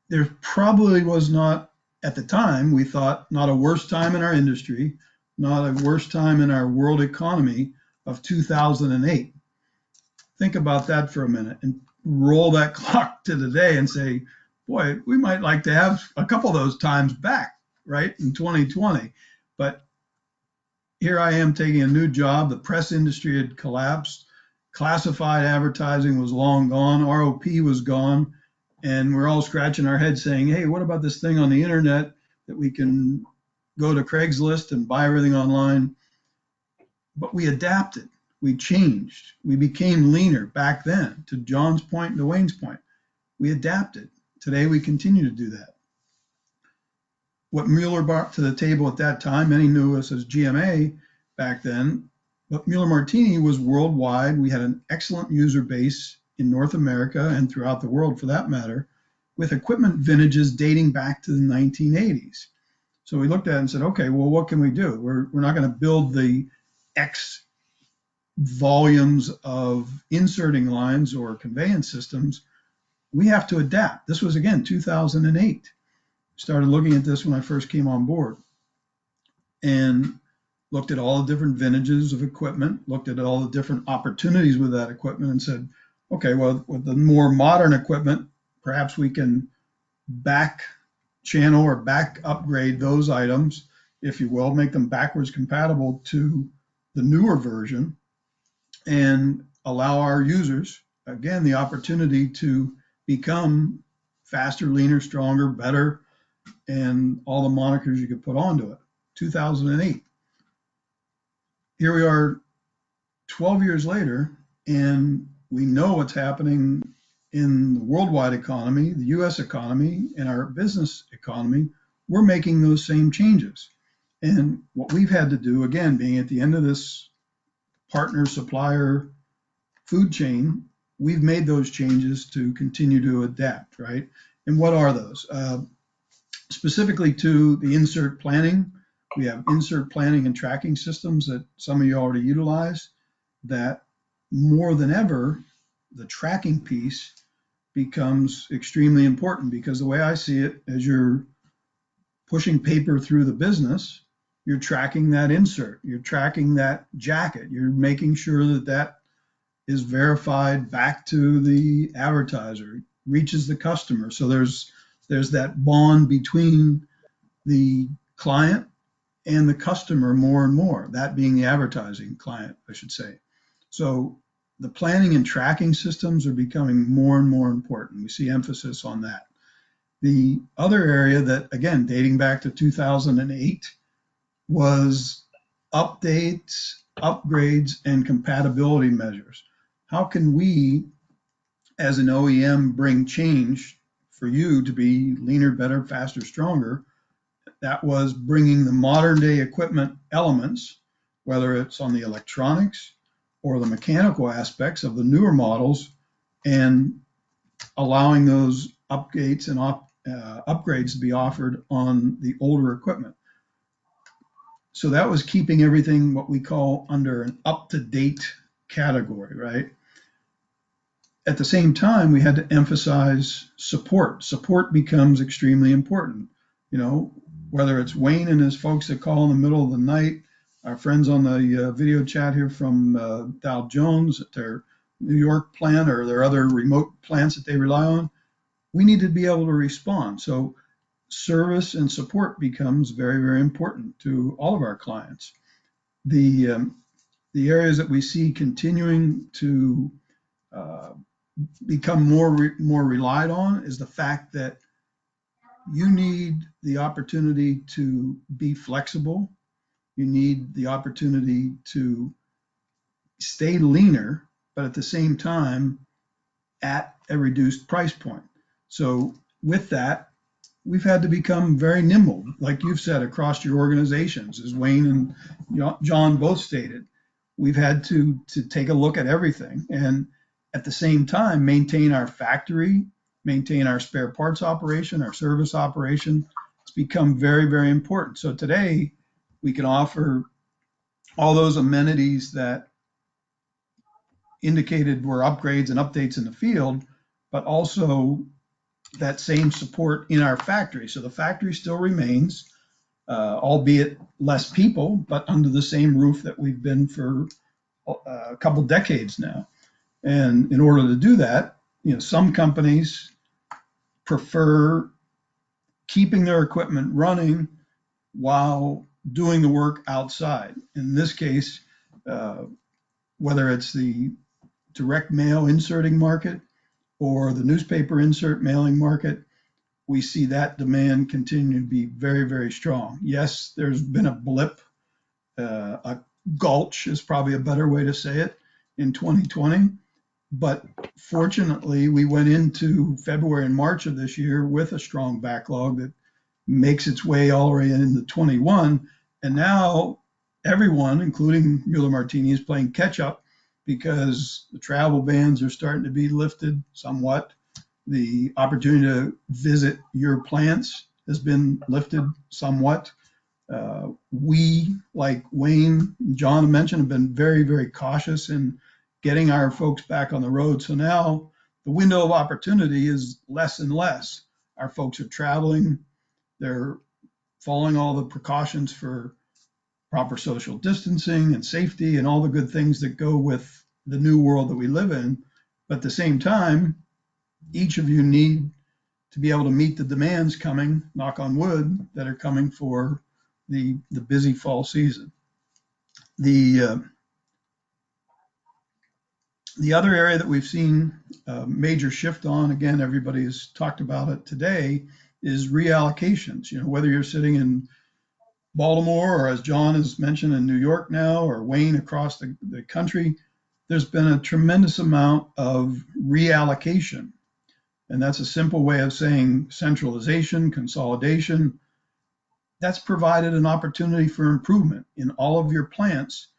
there probably was not, at the time, we thought, not a worse time in our industry, not a worse time in our world economy of 2008. Think about that for a minute and roll that clock to today and say, boy, we might like to have a couple of those times back, right, in 2020. But here I am taking a new job. The press industry had collapsed. Classified advertising was long gone. ROP was gone. And we're all scratching our heads saying, hey, what about this thing on the internet that we can go to Craigslist and buy everything online? But we adapted. We changed. We became leaner back then, to John's point and to Wayne's point. We adapted. Today, we continue to do that. What Mueller brought to the table at that time, many knew us as GMA back then, but Mueller Martini was worldwide. We had an excellent user base in North America and throughout the world for that matter, with equipment vintages dating back to the 1980s. So we looked at it and said, okay, well, what can we do? We're not going to build the X volumes of inserting lines or conveyance systems. We have to adapt. This was, again, 2008. Started looking at this when I first came on board and looked at all the different vintages of equipment, looked at all the different opportunities with that equipment and said, okay, well, with the more modern equipment, perhaps we can back channel or back upgrade those items, if you will, make them backwards compatible to the newer version and allow our users, again, the opportunity to become faster, leaner, stronger, better, and all the monikers you could put onto it. 2008. Here we are 12 years later, and we know what's happening in the worldwide economy, the US economy, and our business economy. We're making those same changes. And what we've had to do, again, being at the end of this partner supplier food chain, we've made those changes to continue to adapt, right? And what are those? Specifically to the insert planning, we have insert planning and tracking systems that some of you already utilize that more than ever, the tracking piece becomes extremely important because the way I see it, as you're pushing paper through the business, you're tracking that insert, you're tracking that jacket, you're making sure that that is verified back to the advertiser, reaches the customer. So there's that bond between the client and the customer more and more, that being the advertising client, I should say. So the planning and tracking systems are becoming more and more important. We see emphasis on that. The other area that, again, dating back to 2008, was updates, upgrades, and compatibility measures. How can we, as an OEM, bring change for you to be leaner, better, faster, stronger? That was bringing the modern day equipment elements, whether it's on the electronics or the mechanical aspects of the newer models, and allowing those updates and upgrades to be offered on the older equipment. So that was keeping everything what we call under an up-to-date category, right? At the same time, we had to emphasize support. Support becomes extremely important. You know, whether it's Wayne and his folks that call in the middle of the night, our friends on the video chat here from Dow Jones at their New York plant or their other remote plants that they rely on, we need to be able to respond. So service and support becomes very, very important to all of our clients. The areas that we see continuing to become more relied on is the fact that you need the opportunity to be flexible. You need the opportunity to stay leaner, but at the same time at a reduced price point. So with that, we've had to become very nimble, like you've said, across your organizations, as Wayne and John both stated. We've had to take a look at everything and at the same time maintain our factory, maintain our spare parts operation, our service operation. It's become very, very important. So today we can offer all those amenities that indicated were upgrades and updates in the field, but also that same support in our factory. So the factory still remains, albeit less people, but under the same roof that we've been for a couple decades now. And in order to do that, some companies prefer keeping their equipment running while doing the work outside. In this case, whether it's the direct mail inserting market or the newspaper insert mailing market, we see that demand continue to be very, very strong. Yes, there's been a blip, a gulch is probably a better way to say it, in 2020. But fortunately, we went into February and March of this year with a strong backlog that makes its way all the way into 21. And now everyone, including Mueller Martini, is playing catch up because the travel bans are starting to be lifted somewhat. The opportunity to visit your plants has been lifted somewhat. We, like Wayne and John mentioned, have been very, very cautious in getting our folks back on the road. So now the window of opportunity is less and less. Our folks are traveling. They're following all the precautions for proper social distancing and safety and all the good things that go with the new world that we live in. But at the same time, each of you need to be able to meet the demands coming, knock on wood, that are coming for the busy fall season. The other area that we've seen a major shift on, again, everybody has talked about it today, is reallocations. Whether you're sitting in Baltimore or, as John has mentioned, in New York now, or Wayne across the country, there's been a tremendous amount of reallocation. And that's a simple way of saying centralization, consolidation. That's provided an opportunity for improvement in all of your plants.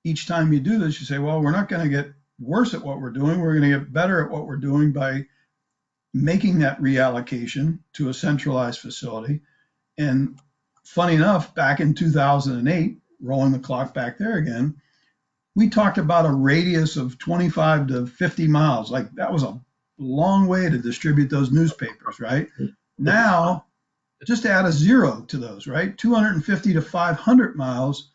Each time you do this, you say, well, we're not going to get worse at what we're doing. We're going to get better at what we're doing by making that reallocation to a centralized facility. And funny enough, back in 2008, rolling the clock back there again, we talked about a radius of 25 to 50 miles. Like, that was a long way to distribute those newspapers, right? Now, just add a zero to those, right? 250 to 500 miles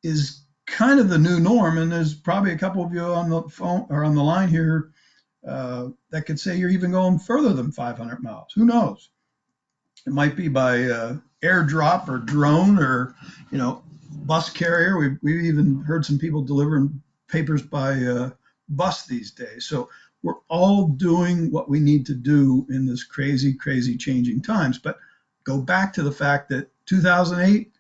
is kind of the new norm. And there's probably a couple of you on the phone or on the line here that could say you're even going further than 500 miles. Who knows? It might be by airdrop or drone or, bus carrier. We've even heard some people delivering papers by bus these days. So we're all doing what we need to do in this crazy, crazy changing times. But go back to the fact that 2008,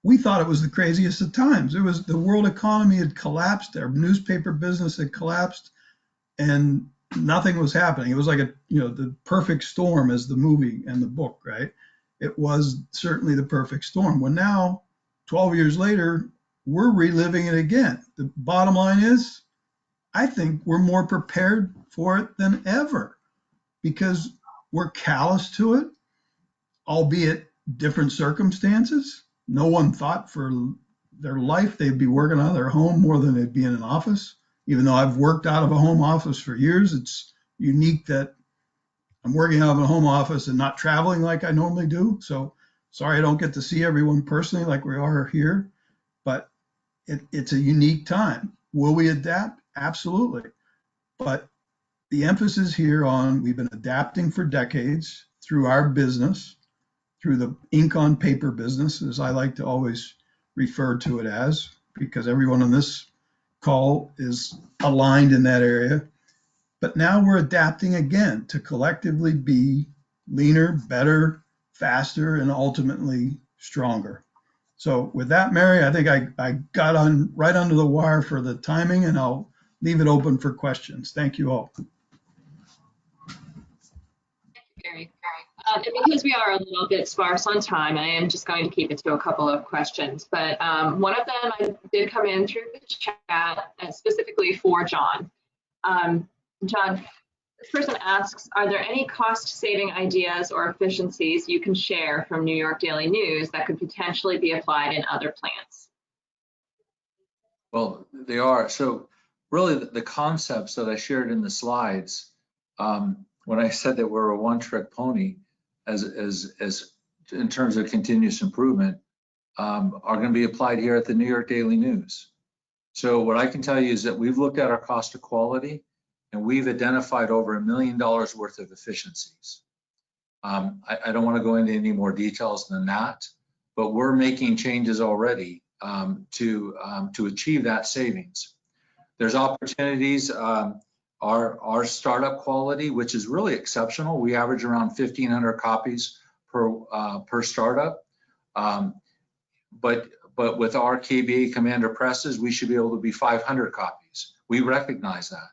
we thought it was the craziest of times. It was, the world economy had collapsed, our newspaper business had collapsed, and nothing was happening. It was like the perfect storm, as the movie and the book, right? It was certainly the perfect storm. Well, now, 12 years later, we're reliving it again. The bottom line is, I think we're more prepared for it than ever because we're callous to it, albeit different circumstances. No one thought for their life they'd be working out of their home more than they'd be in an office. Even though I've worked out of a home office for years, it's unique that I'm working out of a home office and not traveling like I normally do. So sorry I don't get to see everyone personally like we are here, but it's a unique time. Will we adapt? Absolutely. But the emphasis here on, we've been adapting for decades through our business, through the ink on paper business, as I like to always refer to it as, because everyone on this call is aligned in that area. But now we're adapting again to collectively be leaner, better, faster, and ultimately stronger. So with that, Mary, I think I got on right under the wire for the timing, and I'll leave it open for questions. Thank you all. And because we are a little bit sparse on time, I am just going to keep it to a couple of questions. But one of them I did come in through the chat, specifically for John. John, this person asks, are there any cost-saving ideas or efficiencies you can share from New York Daily News that could potentially be applied in other plants? Well, they are. So really the concepts that I shared in the slides, when I said that we're a one-trick pony as in terms of continuous improvement, are going to be applied here at the New York Daily News. So what I can tell you is that we've looked at our cost of quality and we've identified over $1 million worth of efficiencies. I don't want to go into any more details than that, but we're making changes already to achieve that savings. There's opportunities. Our startup quality, which is really exceptional, we average around 1,500 copies per startup. But with our KBA Commander presses, we should be able to be 500 copies. We recognize that.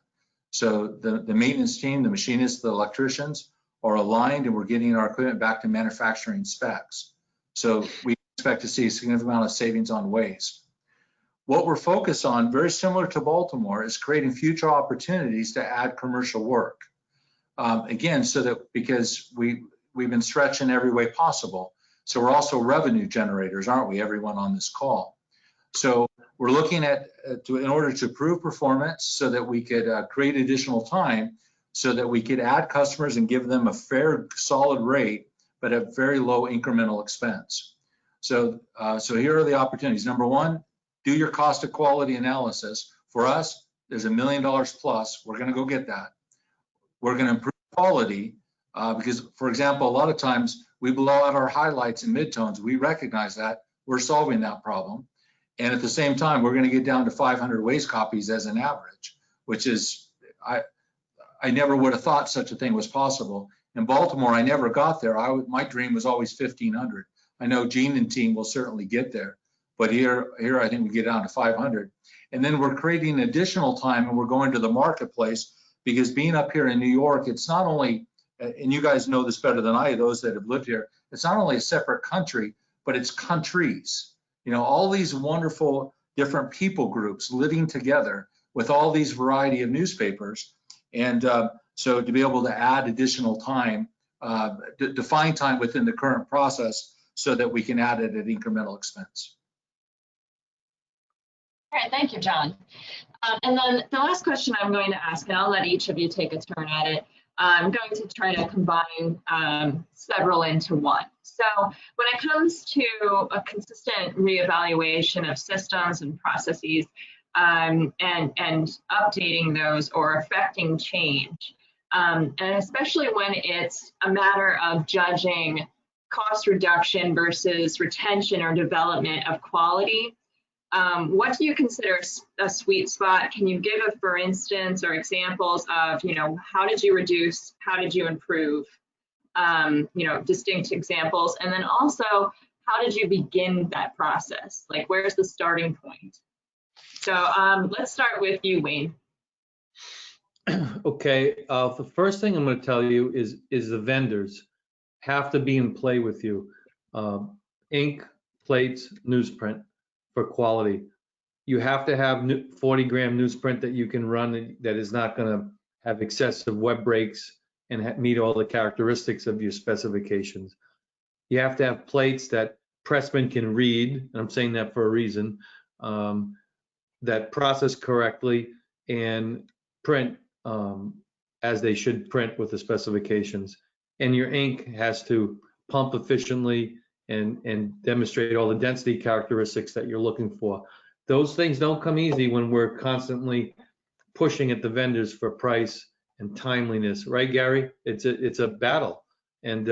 So the maintenance team, the machinists, the electricians are aligned, and we're getting our equipment back to manufacturing specs. So we expect to see a significant amount of savings on waste. What we're focused on, very similar to Baltimore, is creating future opportunities to add commercial work. Again, so that because we've been stretched in every way possible. So we're also revenue generators, aren't we, everyone on this call? So we're looking at, in order to improve performance so that we could create additional time so that we could add customers and give them a fair, solid rate, but at very low incremental expense. So here are the opportunities. Number one, do your cost of quality analysis. For us, there's $1 million plus. We're going to go get that. We're going to improve quality because, for example, a lot of times we blow out our highlights and midtones. We recognize that. We're solving that problem. And at the same time, we're going to get down to 500 waste copies as an average, which is, I never would have thought such a thing was possible. In Baltimore, I never got there. My dream was always 1,500. I know Gene and team will certainly get there. But here I think we get down to 500. And then we're creating additional time, and we're going to the marketplace, because being up here in New York, it's not only, and you guys know this better than I, those that have lived here, it's not only a separate country, but it's countries. You know, all these wonderful different people groups living together with all these variety of newspapers. And so to be able to add additional time, define time within the current process so that we can add it at incremental expense. All right, thank you, John. And then the last question I'm going to ask, and I'll let each of you take a turn at it. I'm going to try to combine several into one. So when it comes to a consistent reevaluation of systems and processes and updating those or affecting change, and especially when it's a matter of judging cost reduction versus retention or development of quality, what do you consider a sweet spot? Can you give a for instance or examples of, you know, how did you reduce, how did you improve, you know, distinct examples? And then also, how did you begin that process? Like, where's the starting point? So let's start with you, Wayne. Okay, the first thing I'm going to tell you is the vendors have to be in play with you. Ink, plates, newsprint for quality. You have to have 40-gram newsprint that you can run that is not going to have excessive web breaks and meet all the characteristics of your specifications. You have to have plates that pressmen can read, and I'm saying that for a reason, that process correctly and print as they should print with the specifications. And your ink has to pump efficiently and demonstrate all the density characteristics that you're looking for. Those things don't come easy when we're constantly pushing at the vendors for price and timeliness, right, Gary? It's a battle. And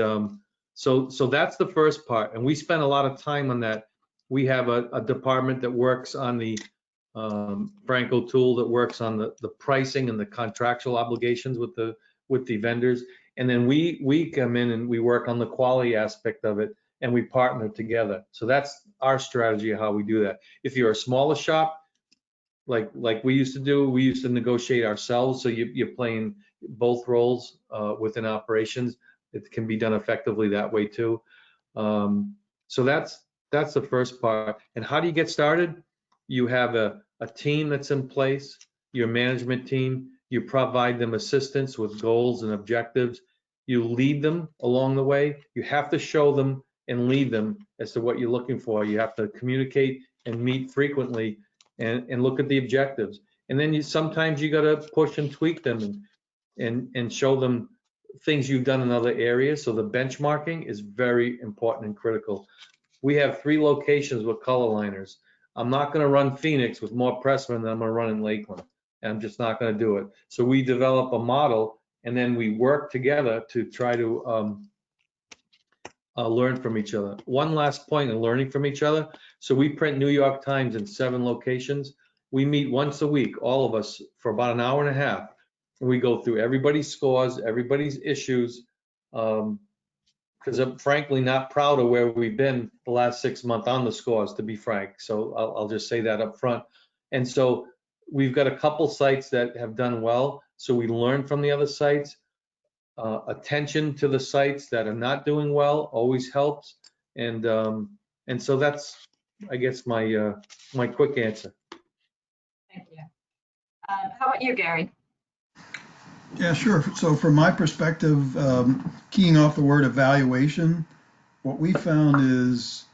so that's the first part. And we spend a lot of time on that. We have a department that works on the Franco tool that works on the pricing and the contractual obligations with the vendors. And then we come in and we work on the quality aspect of it, and we partner together. So that's our strategy of how we do that. If you're a smaller shop, like we used to do, we used to negotiate ourselves. So you're playing both roles within operations. it can be done effectively that way too. So that's the first part. And how do you get started? You have a team that's in place, your management team. You provide them assistance with goals and objectives. You lead them along the way. You have to show them and lead them as to what you're looking for. You have to communicate and meet frequently and look at the objectives. And then sometimes you got to push and tweak them and show them things you've done in other areas. So the benchmarking is very important and critical. We have 3 locations with color liners. I'm not going to run Phoenix with more pressmen than I'm going to run in Lakeland. I'm just not going to do it. So we develop a model, and then we work together to try to learn from each other. One last point in learning from each other. So we print New York Times in 7 locations. We meet once a week, all of us, for about an hour and a half. And we go through everybody's scores, everybody's issues, because I'm frankly not proud of where we've been the last 6 months on the scores, to be frank. So I'll just say that up front. And so we've got a couple sites that have done well. So we learn from the other sites. Attention to the sites that are not doing well always helps. And so that's, I guess, my my quick answer. Thank you. How about you, Gary? Yeah, sure. So from my perspective, keying off the word evaluation, what we found is,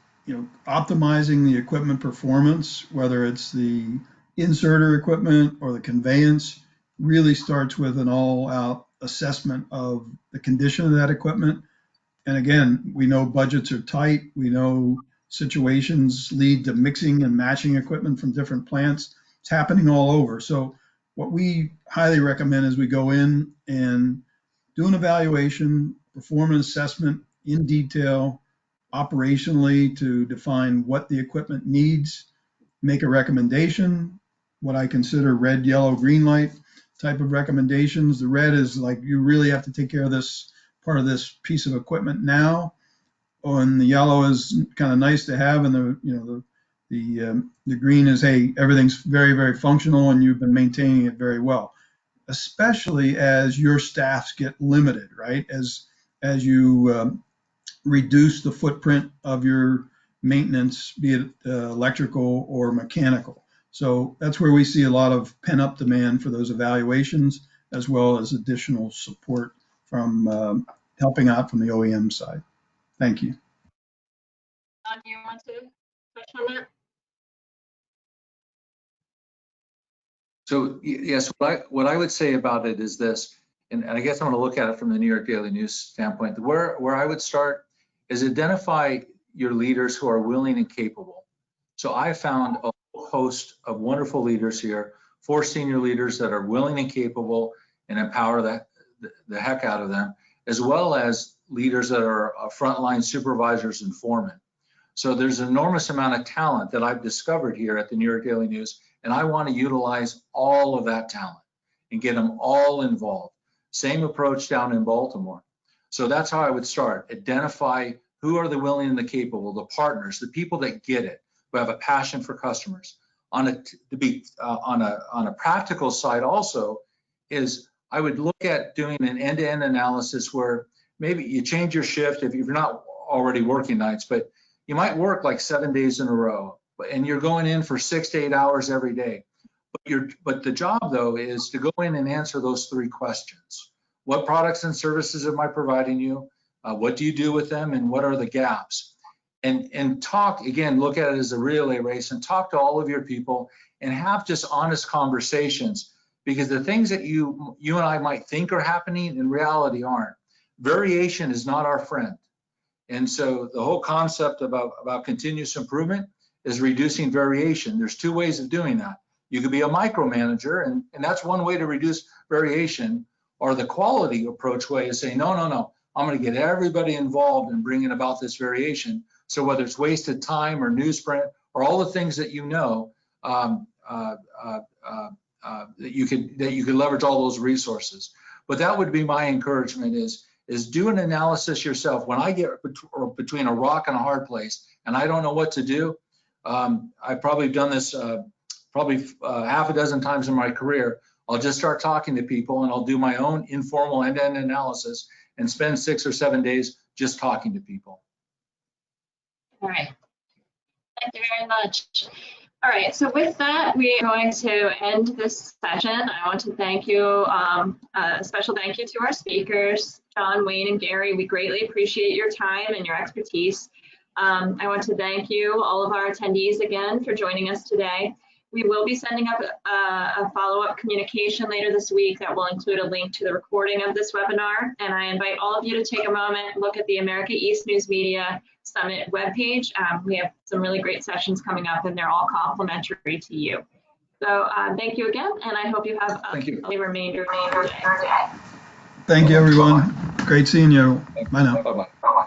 optimizing the equipment performance, whether it's the inserter equipment or the conveyance, really starts with an all-out assessment of the condition of that equipment. And again, we know budgets are tight. We know situations lead to mixing and matching equipment from different plants. It's happening all over. So what we highly recommend is we go in and do an evaluation, perform an assessment in detail, operationally, to define what the equipment needs, make a recommendation, what I consider red, yellow, green light type of recommendations. The red is like, you really have to take care of this part of this piece of equipment now. And the yellow is kind of nice to have, and the green is, hey, everything's very, very functional and you've been maintaining it very well. Especially as your staffs get limited, right? As you reduce the footprint of your maintenance, be it electrical or mechanical. So that's where we see a lot of pent-up demand for those evaluations, as well as additional support from helping out from the OEM side. Thank you. Don, do you want to touch on that? So yes, what I would say about it is this, and I guess I'm going to look at it from the New York Daily News standpoint. Where I would start is identify your leaders who are willing and capable. So I found a whole host of wonderful leaders here, 4 senior leaders that are willing and capable and empower the heck out of them, as well as leaders that are frontline supervisors and foremen. So there's an enormous amount of talent that I've discovered here at the New York Daily News, and I want to utilize all of that talent and get them all involved. Same approach down in Baltimore. So that's how I would start. Identify who are the willing and the capable, the partners, the people that get it, who have a passion for customers. On a practical side also is I would look at doing an end-to-end analysis where maybe you change your shift if you're not already working nights, but you might work like 7 days in a row, and you're going in for 6 to 8 hours every day. But the job though is to go in and answer those 3 questions. What products and services am I providing you? What do you do with them, and what are the gaps? And talk, again, look at it as a relay race and talk to all of your people and have just honest conversations, because the things that you and I might think are happening in reality aren't. Variation is not our friend. And so the whole concept about continuous improvement is reducing variation. There's 2 ways of doing that. You could be a micromanager, and that's one way to reduce variation, or the quality approach way is saying, no, I'm going to get everybody involved in bringing about this variation. So whether it's wasted time or newsprint or all the things that that you could leverage all those resources. But that would be my encouragement is do an analysis yourself. When I get between a rock and a hard place and I don't know what to do, I've probably done this half a dozen times in my career. I'll just start talking to people and I'll do my own informal end-to-end analysis and spend 6 or 7 days just talking to people. All right. Thank you very much. All right, so with that, we are going to end this session. I want to thank you, a special thank you to our speakers, John, Wayne, and Gary. We greatly appreciate your time and your expertise. I want to thank you, all of our attendees, again, for joining us today. We will be sending up a follow-up communication later this week that will include a link to the recording of this webinar. And I invite all of you to take a moment, look at the America East News Media Summit webpage. We have some really great sessions coming up, and they're all complimentary to you. So thank you again, and I hope you have a lovely remainder of your day. Thank you, everyone. Great seeing you. Bye now. Bye-bye.